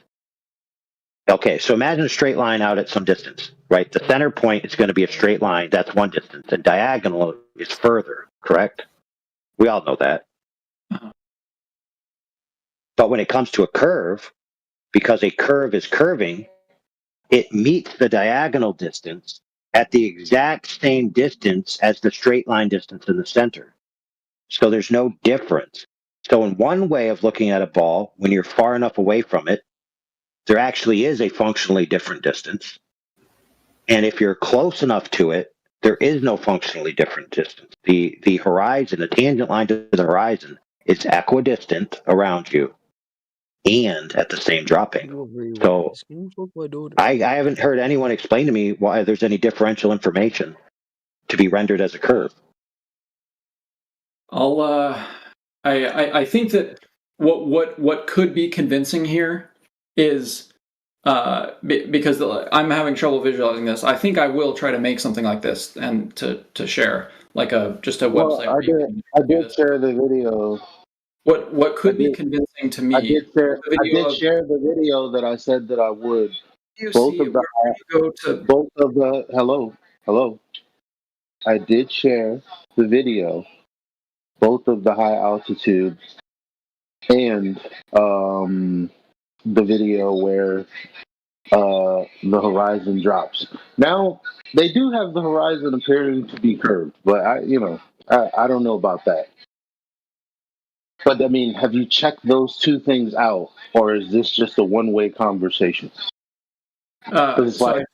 S4: Okay, so imagine a straight line out at some distance, right? The center point is going to be a straight line. That's one distance. The diagonal is further, correct? We all know that. But when it comes to a curve, because a curve is curving, it meets the diagonal distance at the exact same distance as the straight line distance in the center. So there's no difference. So in one way of looking at a ball, when you're far enough away from it, there actually is a functionally different distance. And if you're close enough to it, there is no functionally different distance. The horizon, the tangent line to the horizon, is equidistant around you and at the same dropping. So I haven't heard anyone explain to me why there's any differential information to be rendered as a curve.
S7: I think that what could be convincing here is because I'm having trouble visualizing this. I think I will try to make something like this and to share like just a website.
S6: I did share the video.
S7: What could be convincing to me?
S6: I did share the video that I said that I would. Both of the hello. I did share the video, both of the high altitude and the video where the horizon drops. Now they do have the horizon appearing to be curved, but I don't know about that. But I mean, have you checked those two things out, or is this just a one-way conversation?
S7: Sorry,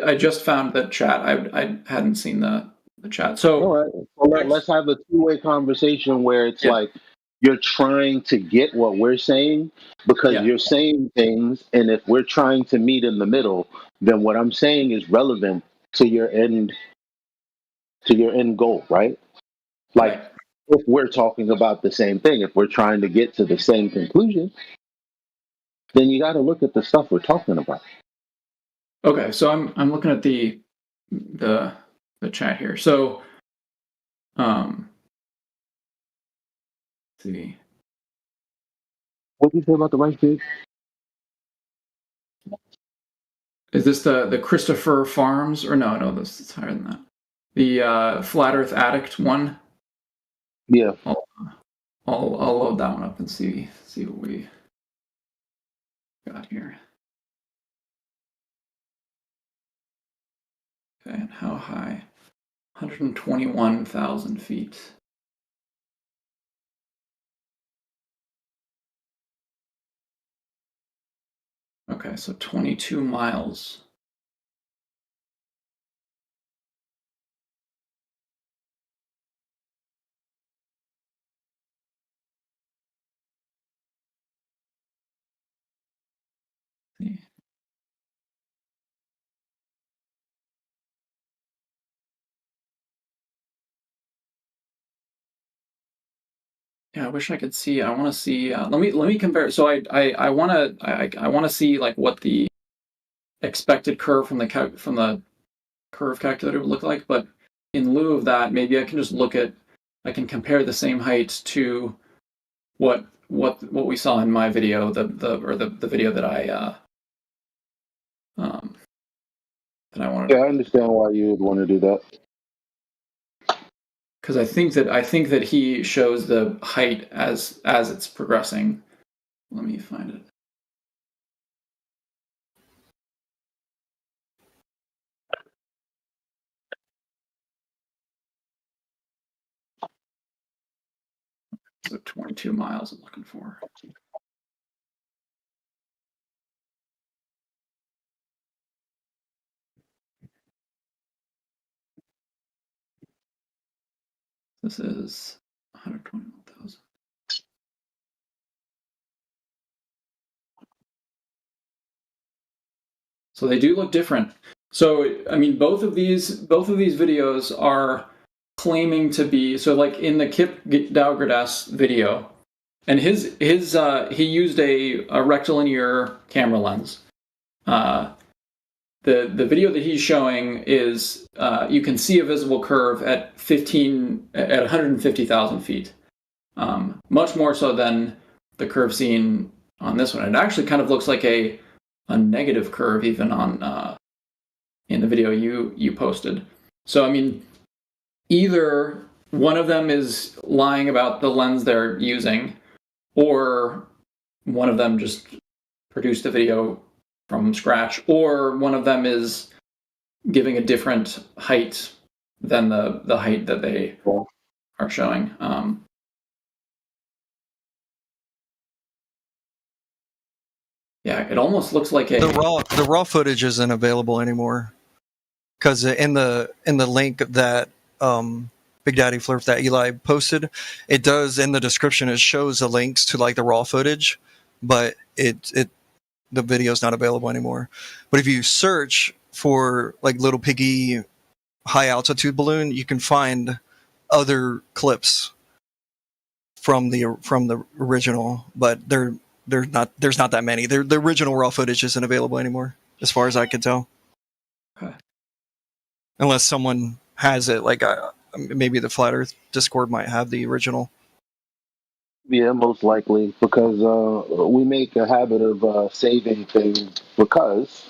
S7: I just found the chat. I hadn't seen the chat. So,
S6: all right. Well, let's have a two-way conversation where it's like you're trying to get what we're saying because you're saying things, and if we're trying to meet in the middle, then what I'm saying is relevant to your end goal, right? Like if we're talking about the same thing, if we're trying to get to the same conclusion, then you got to look at the stuff we're talking about.
S7: Okay, so I'm looking at the chat here. So, let's see.
S6: What did you say about the right kid?
S7: Is this the Christopher Farms or no? This is higher than that. The Flat Earth Addict one.
S6: Yeah.
S7: I'll load that one up and see what we got here. Okay, and how high? 121,000 feet. Okay, so 22 miles. Yeah, I wish I could see. I want to see. Let me compare. So I want to see like what the expected curve from the curve calculator would look like. But in lieu of that, maybe I can just I can compare the same height to what we saw in my video, the video that I wanted.
S6: Yeah, I understand why you would want to do that.
S7: Because I think that he shows the height as it's progressing. Let me find it. So 22 miles I'm looking for. This is 121,000. So they do look different. So I mean, both of these videos are claiming to be, so like in the Kip Daugerdas video, and his he used a rectilinear camera lens. The video that he's showing is you can see a visible curve at 150,000 feet, much more so than the curve seen on this one. It actually kind of looks like a negative curve even on in the video you posted. So I mean, either one of them is lying about the lens they're using, or one of them just produced a video from scratch, or one of them is giving a different height than the height that they are showing. Yeah, it almost looks like
S5: the raw footage isn't available anymore because in the link that Big Daddy Flerf that Eli posted, it does in the description, it shows the links to like the raw footage, but the video is not available anymore. But if you search for like Little Piggy high altitude balloon, you can find other clips from the original, but there's not that many. The original raw footage isn't available anymore, as far as I can tell.
S7: Okay.
S5: Unless someone has it, like maybe the Flat Earth Discord might have the original.
S6: Yeah, most likely, because we make a habit of saving things because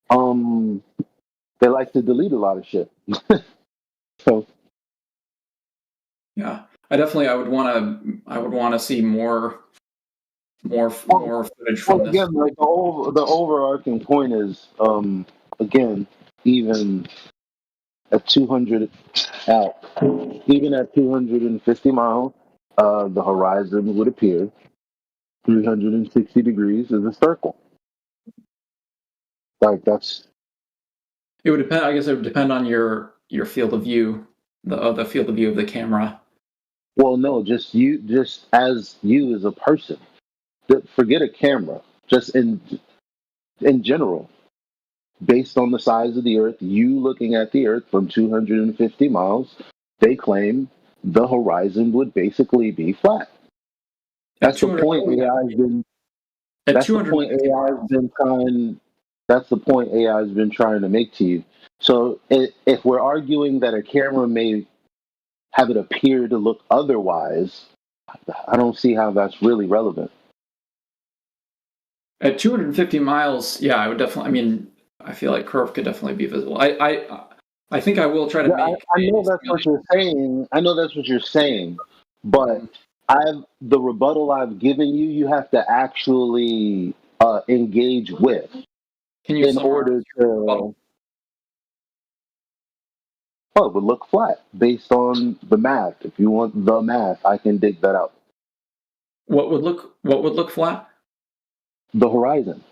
S6: they like to delete a lot of shit. So
S7: yeah, I would want to see more footage from this.
S6: again, like the overarching point is again, even at 200 out, even at 250 miles, the horizon would appear 360 degrees is a circle. Like that's.
S7: It would depend. I guess it would depend on your field of view, the field of view of the camera.
S6: Well, no, just as you as a person. Forget a camera. Just in general, based on the size of the Earth, you looking at the Earth from 250 miles, they claim the horizon would basically be flat. That's the point AI has been. That's the point AI has been trying. That's the point AI has been trying to make to you. So if we're arguing that a camera may have it appear to look otherwise, I don't see how that's really relevant.
S7: At 250 miles, yeah, I would definitely. I mean, I feel like curve could definitely be visible. I think I will try to make.
S6: I know that's what you're saying. I know that's what you're saying, but the rebuttal I've given you. You have to actually engage with.
S7: Can you
S6: in order to? Oh, it would look flat based on the math. If you want the math, I can dig that out.
S7: What would look flat?
S6: The horizon.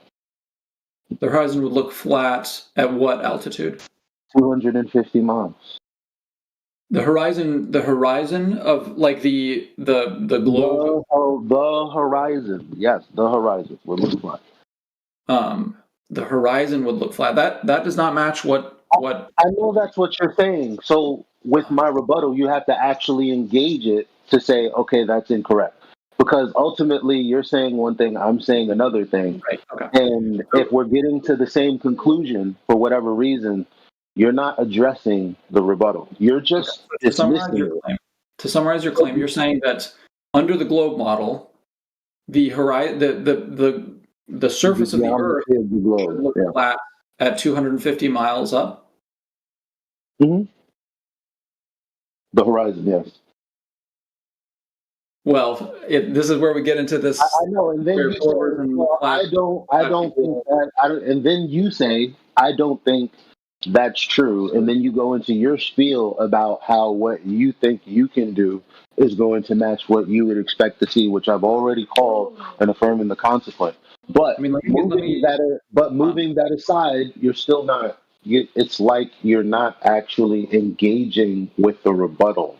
S7: The horizon would look flat at what altitude?
S6: 250 miles.
S7: The horizon of like the globe.
S6: The horizon. Yes, the horizon would look flat.
S7: The horizon would look flat. That does not match what.
S6: I know that's what you're saying. So with my rebuttal, you have to actually engage it to say, okay, that's incorrect. Because ultimately, you're saying one thing, I'm saying another thing.
S7: Right. Okay.
S6: And if we're getting to the same conclusion for whatever reason, you're not addressing the rebuttal. You're just dismissing it.
S7: To summarize your claim, you're saying that under the globe model, the horizon, the surface of the Earth would look flat at 250 miles up.
S6: Mm-hmm. The horizon, yes.
S7: Well, this is where we get into this.
S6: I know, and then you say, I don't think that. And then you say, I don't think that's true, and then you go into your spiel about how what you think you can do is going to match what you would expect to see, which I've already called and affirming the consequence. But
S7: I mean,
S6: moving that aside, you're still not. It's like you're not actually engaging with the rebuttal.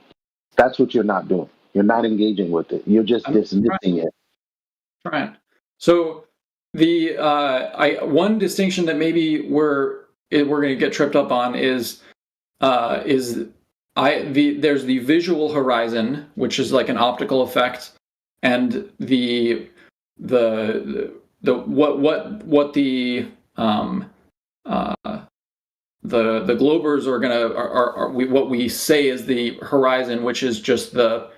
S6: That's what you're not doing. You're not engaging with it. You're just dismissing it.
S7: Right. So the one distinction that maybe we're going to get tripped up on is there's the visual horizon, which is like an optical effect, and the what the globers are what we say is the horizon, which is just the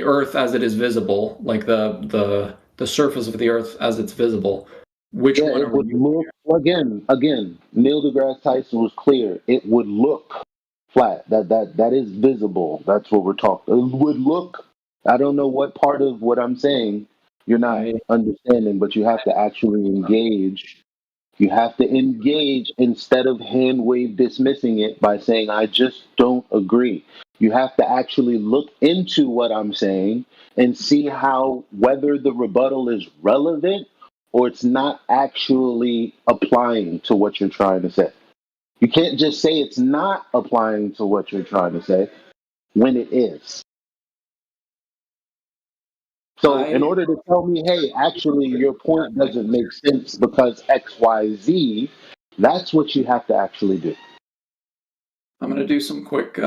S7: Earth as it is visible, like the surface of the Earth as it's visible. Which one
S6: it would look again. Neil deGrasse Tyson was clear. It would look flat. That is visible. That's what we're talking. It would look. I don't know what part of what I'm saying you're not understanding, but you have to actually engage. You have to engage instead of hand wave dismissing it by saying, I just don't agree. You have to actually look into what I'm saying and see how whether the rebuttal is relevant or it's not actually applying to what you're trying to say. You can't just say it's not applying to what you're trying to say when it is. So in order to tell me, hey, actually your point doesn't make sense because XYZ, that's what you have to actually do.
S7: I'm going to do some quick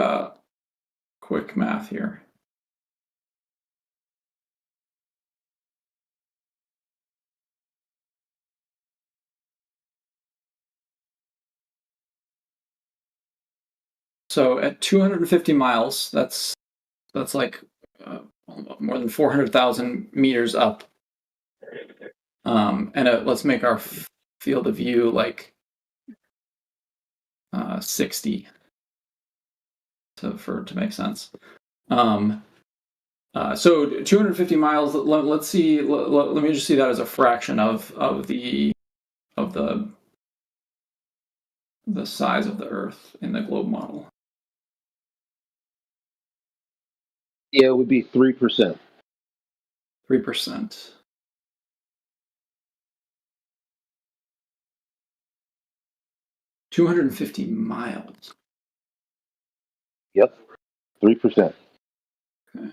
S7: math here. So at 250 miles, that's like more than 400,000 meters up. And let's make our field of view like 60 to make sense. So 250 miles. Let's see. Let me just see that as a fraction of the size of the Earth in the globe model.
S6: Yeah, it would be 3%.
S7: 3%. $250 miles.
S6: Yep, 3%.
S7: Okay.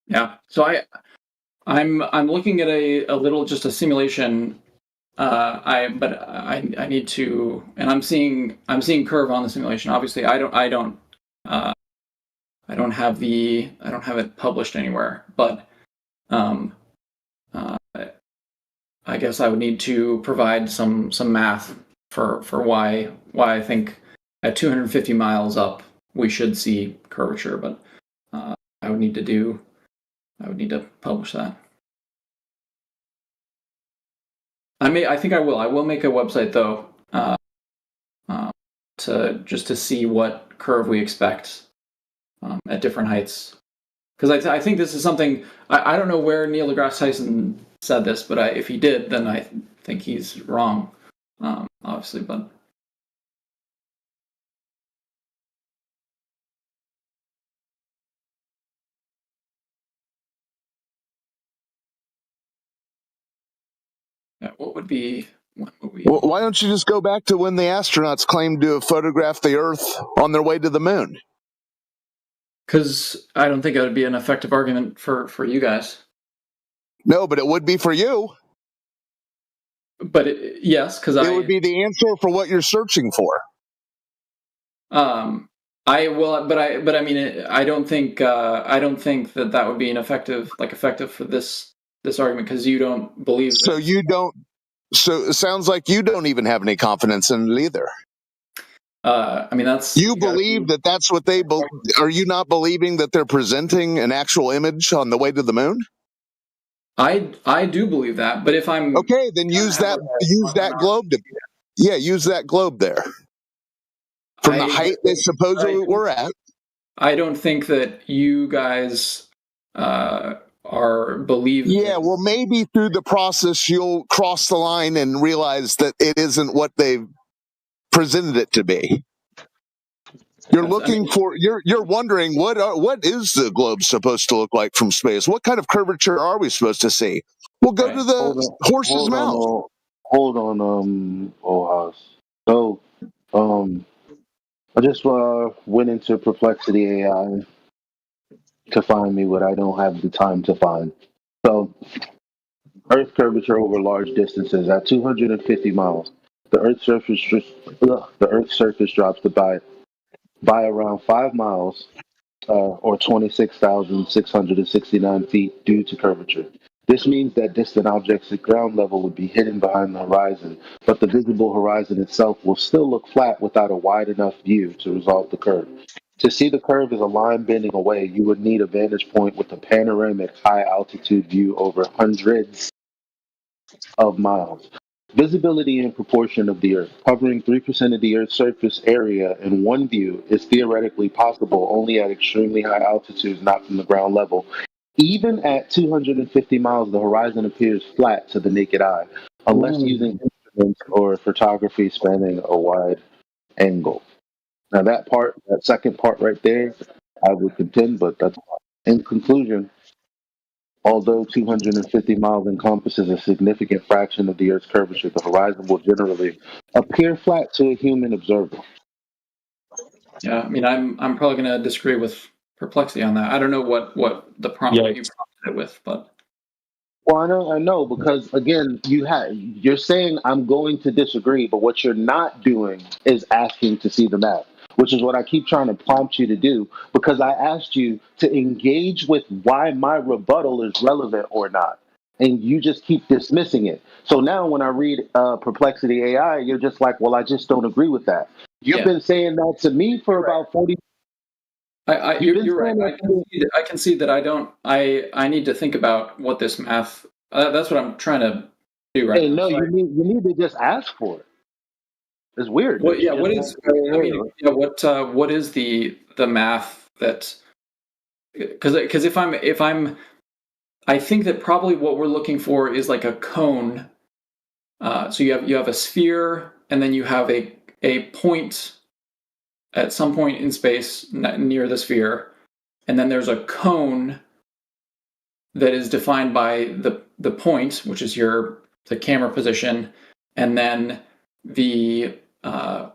S7: Yeah. So I'm looking at a little just a simulation. I need to, and I'm seeing curve on the simulation. Obviously, I don't have it published anywhere, but I guess I would need to provide some math for why I think at 250 miles up we should see curvature, but I would need to publish that. I think I will. I will make a website though, to see what curve we expect at different heights. Because I think this is something I don't know where Neil deGrasse Tyson said this, but if he did, then I think he's wrong. Obviously, but. Yeah, what would we?
S11: Well, why don't you just go back to when the astronauts claimed to have photographed the Earth on their way to the moon?
S7: Because I don't think it would be an effective argument for you guys.
S11: No, but it would be for you.
S7: But yes, because
S11: it would be the answer for what you're searching for.
S7: I will, but I mean, I don't think that would be an effective for this argument because you don't believe.
S11: So you don't. So it sounds like you don't even have any confidence in it either.
S7: I mean, that's
S11: You believe that that's what they are you not believing that they're presenting an actual image on the way to the moon?
S7: I do believe that, but if I'm
S11: Okay, then use that globe to use that globe there. From the height they supposedly were at.
S7: I don't think that you guys believe.
S11: Yeah, well, maybe through the process you'll cross the line and realize that it isn't what they've presented it to be. You're you're wondering what is the globe supposed to look like from space? What kind of curvature are we supposed to see? We'll go to the horse's mouth.
S6: Hold on, Ohas. So, I just went into Perplexity AI to find me what I don't have the time to find. So, Earth curvature over large distances at 250 miles. The Earth's surface drops by around 5 miles, or 26,669 feet due to curvature. This means that distant objects at ground level would be hidden behind the horizon, but the visible horizon itself will still look flat without a wide enough view to resolve the curve. To see the curve as a line bending away, you would need a vantage point with a panoramic high altitude view over hundreds of miles. Visibility in proportion of the Earth. Covering 3% of the Earth's surface area in one view is theoretically possible only at extremely high altitudes, not from the ground level. Even at 250 miles, the horizon appears flat to the naked eye, unless using instruments or photography spanning a wide angle. Now, that second part right there, I would contend, but that's in conclusion. Although 250 miles encompasses a significant fraction of the Earth's curvature, the horizon will generally appear flat to a human observer.
S7: Yeah, I mean, I'm probably going to disagree with Perplexity on that. I don't know what the prompt what you prompted it with, but
S6: Well, I know, because again, you're saying I'm going to disagree, but what you're not doing is asking to see the map, which is what I keep trying to prompt you to do, because I asked you to engage with why my rebuttal is relevant or not, and you just keep dismissing it. So now when I read Perplexity AI, you're just like, well, I just don't agree with that. You've been saying that to me for about 40.
S7: You're right. I can see that I don't. I need to think about what this math. That's what I'm trying to do right
S6: Hey,
S7: now.
S6: no,
S7: So
S6: you need to just ask for it. It's weird.
S7: what? Yeah. What is? I mean, yeah. What is the math that? Because if I'm, I think that probably what we're looking for is like a cone. So you have a sphere, and then you have a point at some point in space near the sphere, and then there's a cone that is defined by the point, which is the camera position, and then the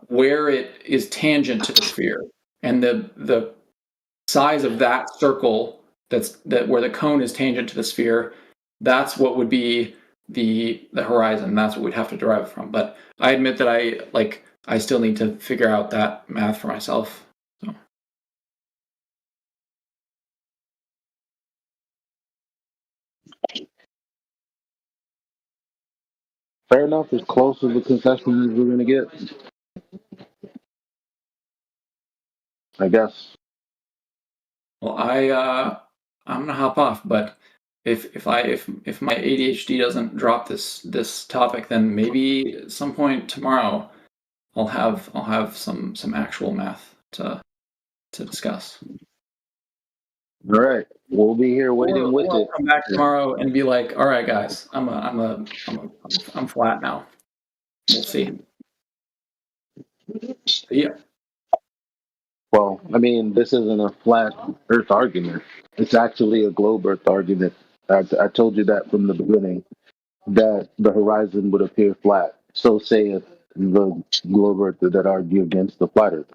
S7: where it is tangent to the sphere, and the size of that circle that where the cone is tangent to the sphere. That's what would be the horizon. That's what we'd have to derive from. But I admit that I still need to figure out that math for myself. So.
S6: Fair enough. As close as the concession as we're going to get, I guess.
S7: Well, I'm gonna hop off, but if my ADHD doesn't drop this topic, then maybe at some point tomorrow I'll have some actual math to discuss.
S6: All right, we'll be here waiting with
S7: I'll
S6: it.
S7: come back tomorrow and be like, all right, guys, I'm flat now. We'll see. Yeah.
S6: Well, I mean, this isn't a flat Earth argument. It's actually a globe Earth argument. I told you that from the beginning, that the horizon would appear flat. So saith the globe Earth that argue against the flat Earth.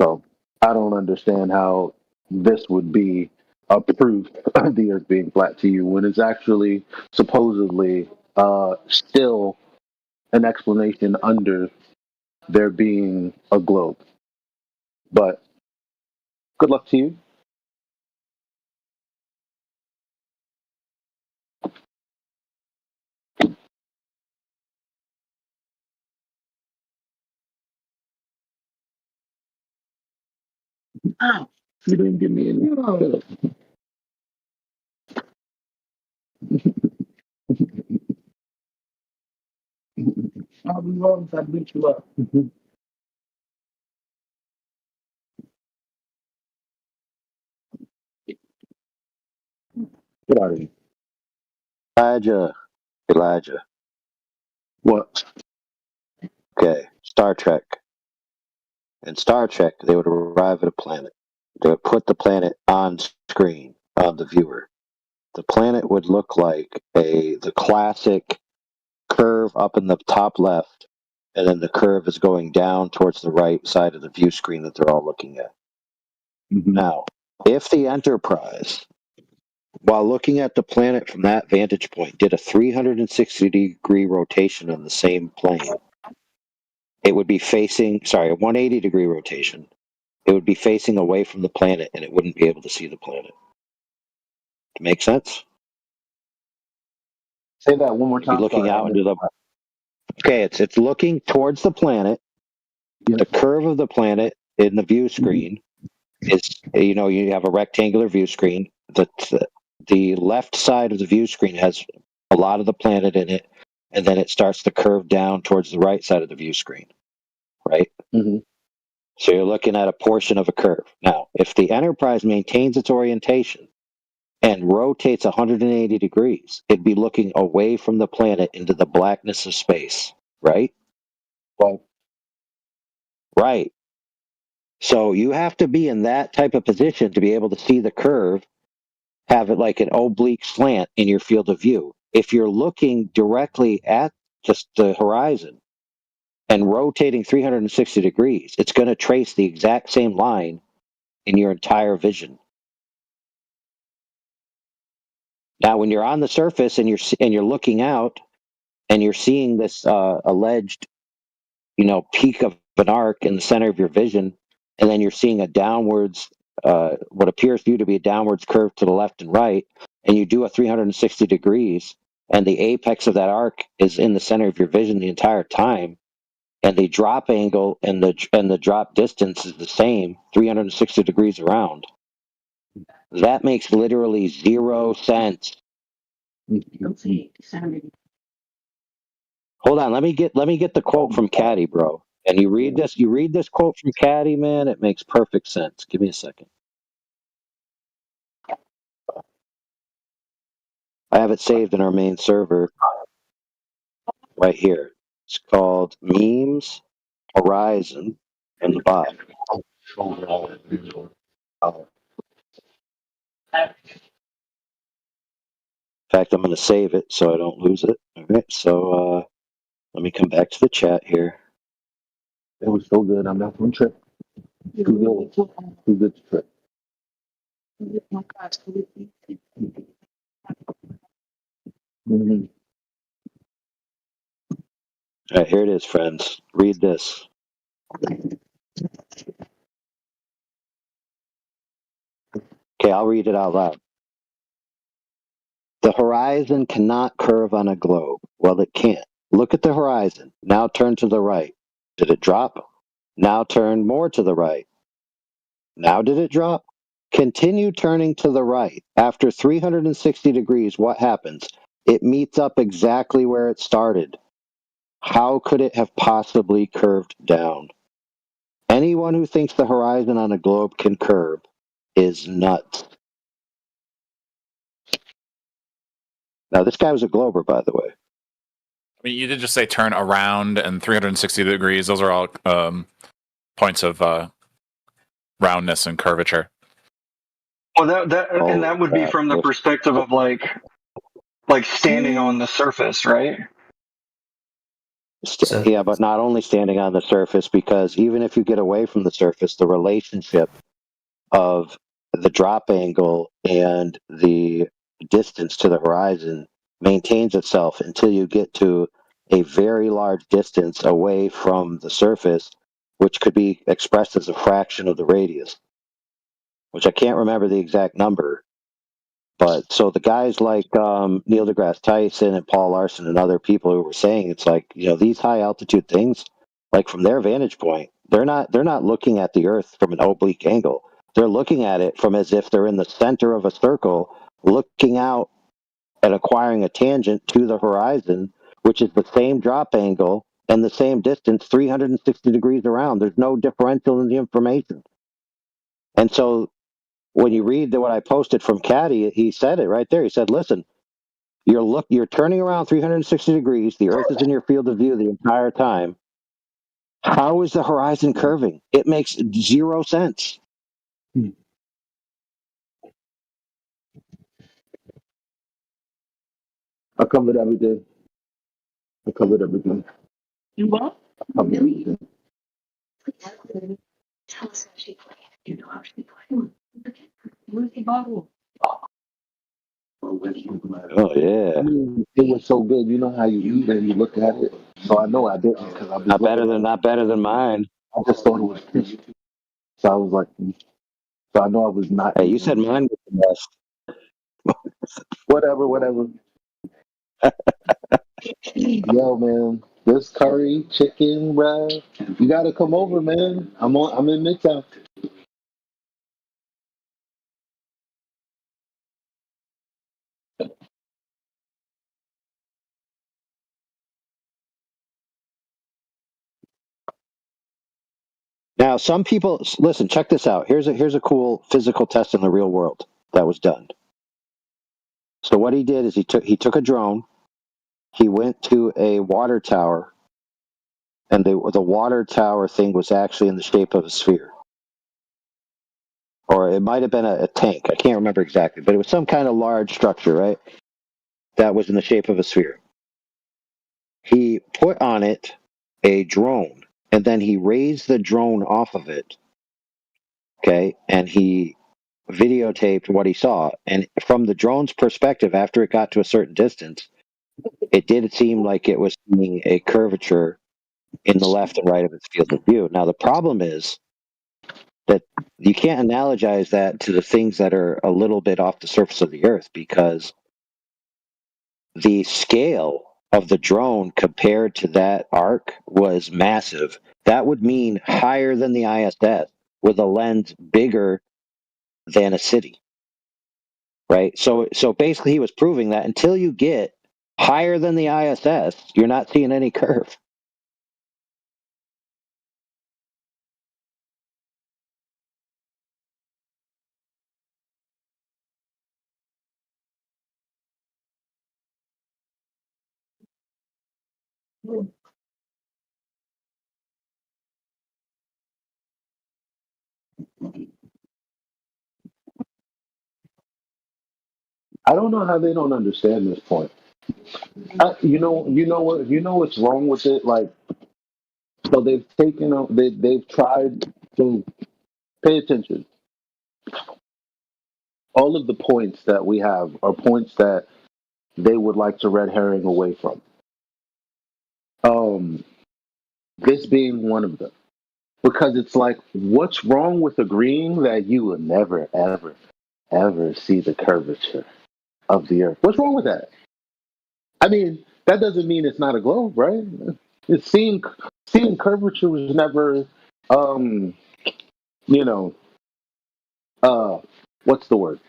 S6: So I don't understand how this would be a proof of the Earth being flat to you when it's actually supposedly still an explanation under there being a globe. But good luck to you. Ow! You didn't give me any. I'll be wrong if I beat you up. Get out of here.
S4: Elijah.
S6: What?
S4: Okay, Star Trek. In Star Trek, they would arrive at a planet. They would put the planet on screen on the viewer. The planet would look like the classic curve up in the top left, and then the curve is going down towards the right side of the view screen that they're all looking at.
S6: Mm-hmm.
S4: Now, if the Enterprise, while looking at the planet from that vantage point, did a 360-degree rotation on the same plane, it would be facing, a 180-degree rotation. It would be facing away from the planet, and it wouldn't be able to see the planet. Make sense?
S6: Say that one more
S4: It'd be
S6: time.
S4: looking
S6: Sorry, I
S4: out
S6: missed
S4: into the. Okay, it's looking towards the planet.
S6: Yeah.
S4: The curve of the planet in the view screen is, you have a rectangular view screen. The left side of the view screen has a lot of the planet in it, and then it starts to curve down towards the right side of the view screen, right?
S6: Mm-hmm.
S4: So you're looking at a portion of a curve. Now, if the Enterprise maintains its orientation and rotates 180 degrees, it'd be looking away from the planet into the blackness of space, right?
S6: Well,
S4: Right. So you have to be in that type of position to be able to see the curve, have it like an oblique slant in your field of view. If you're looking directly at just the horizon and rotating 360 degrees, it's going to trace the exact same line in your entire vision. Now, when you're on the surface and you're looking out and you're seeing this alleged, peak of an arc in the center of your vision, and then you're seeing a downwards, what appears to you to be a downwards curve to the left and right, and you do a 360 degrees, and the apex of that arc is in the center of your vision the entire time, and the drop angle and the drop distance is the same, 360 degrees around. That makes literally 0 sense. Hold on, let me get the quote from Caddy, bro. And you read this quote from Caddy, man, it makes perfect sense. Give me a second. I have it saved in our main server right here. It's called Memes Horizon and the bot. In fact, I'm going to save it so I don't lose it. All right, so let me come back to the chat here.
S6: it was so good. I'm not going to trip. Too good to trip. Mm-hmm.
S4: All right, here it is, friends. Read this. Okay, I'll read it out loud. The horizon cannot curve on a globe. Well, it can't. Look at the horizon. Now turn to the right. Did it drop? Now turn more to the right. Now did it drop? Continue turning to the right. After 360 degrees, what happens? It meets up exactly where it started. How could it have possibly curved down? Anyone who thinks the horizon on a globe can curve is nuts. Now, this guy was a glober, by the way.
S8: I mean, you did just say turn around and 360 degrees. Those are all points of roundness and curvature.
S5: Well, that would be from the perspective of like standing on the surface, right?
S4: Yeah, but not only standing on the surface, because even if you get away from the surface, the relationship of the drop angle and the distance to the horizon maintains itself until you get to a very large distance away from the surface, which could be expressed as a fraction of the radius, which I can't remember the exact number. But so the guys like Neil deGrasse Tyson and Paul Larson and other people who were saying, it's like, these high altitude things, like from their vantage point, they're not looking at the Earth from an oblique angle. They're looking at it from as if they're in the center of a circle, looking out and acquiring a tangent to the horizon, which is the same drop angle and the same distance, 360 degrees around. There's no differential in the information. And so when you read what I posted from Caddy, he said it right there. He said, listen, you're turning around 360 degrees. The Earth is in your field of view the entire time. How is the horizon curving? It makes zero sense.
S6: I covered everything. I covered everything.
S12: You what?
S6: I covered everything.
S12: Tell us how she played. You know how she played. Where's the bottle?
S4: Oh, yeah.
S6: I mean, it was so good. You know how you eat and you look at it. So I know I didn't because I was
S4: Not better than mine.
S6: I just thought it was crispy. So I was like, so I know I was not.
S4: Hey, you said mine was the best.
S6: Whatever. Yo, man, this curry chicken, bruh. You gotta come over, man. I'm in Midtown.
S4: Now, some people listen. Check this out. Here's a cool physical test in the real world that was done. So what he did is he took a drone. He went to a water tower, and the water tower thing was actually in the shape of a sphere, or it might have been a tank. I can't remember exactly, but it was some kind of large structure, right? That was in the shape of a sphere. He put on it a drone, and then he raised the drone off of it. Okay, and he videotaped what he saw. And from the drone's perspective, after it got to a certain distance, it did seem like it was seeing a curvature in the left and right of its field of view. Now, the problem is that you can't analogize that to the things that are a little bit off the surface of the Earth, because the scale of the drone compared to that arc was massive. That would mean higher than the ISS with a lens bigger than a city. Right? So basically he was proving that until you get higher than the ISS, you're not seeing any curve.
S6: I don't know how they don't understand this point. You know what's wrong with it? Like, so they've tried to pay attention. All of the points that we have are points that they would like to red herring away from. Um, this being one of them, because it's like, what's wrong with agreeing that you will never, ever, ever see the curvature of the Earth? What's wrong with that? I mean, that doesn't mean it's not a globe, right? It's seeing curvature was never, um, you know, uh, what's the word?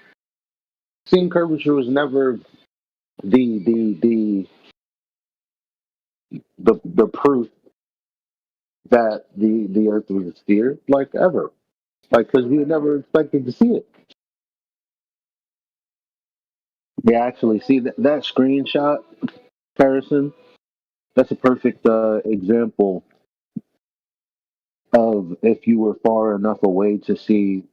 S6: Seeing curvature was never the the proof that the Earth was a sphere, like ever, like because we never expected to see it. They actually see that screenshot, Harrison. That's a perfect example of if you were far enough away to see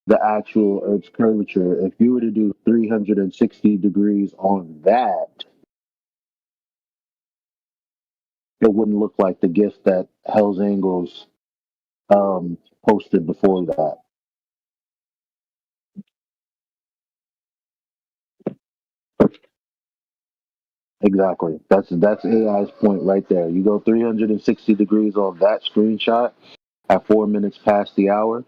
S6: the actual Earth's curvature. If you were to do 360 degrees on that, it wouldn't look like the gift that Hell's Angels posted before that. Exactly. That's AI's point right there. You go 360 degrees on that screenshot at 4 minutes past the hour.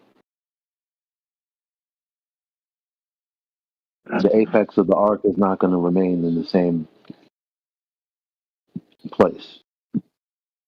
S6: The apex of the arc is not going to remain in the same place.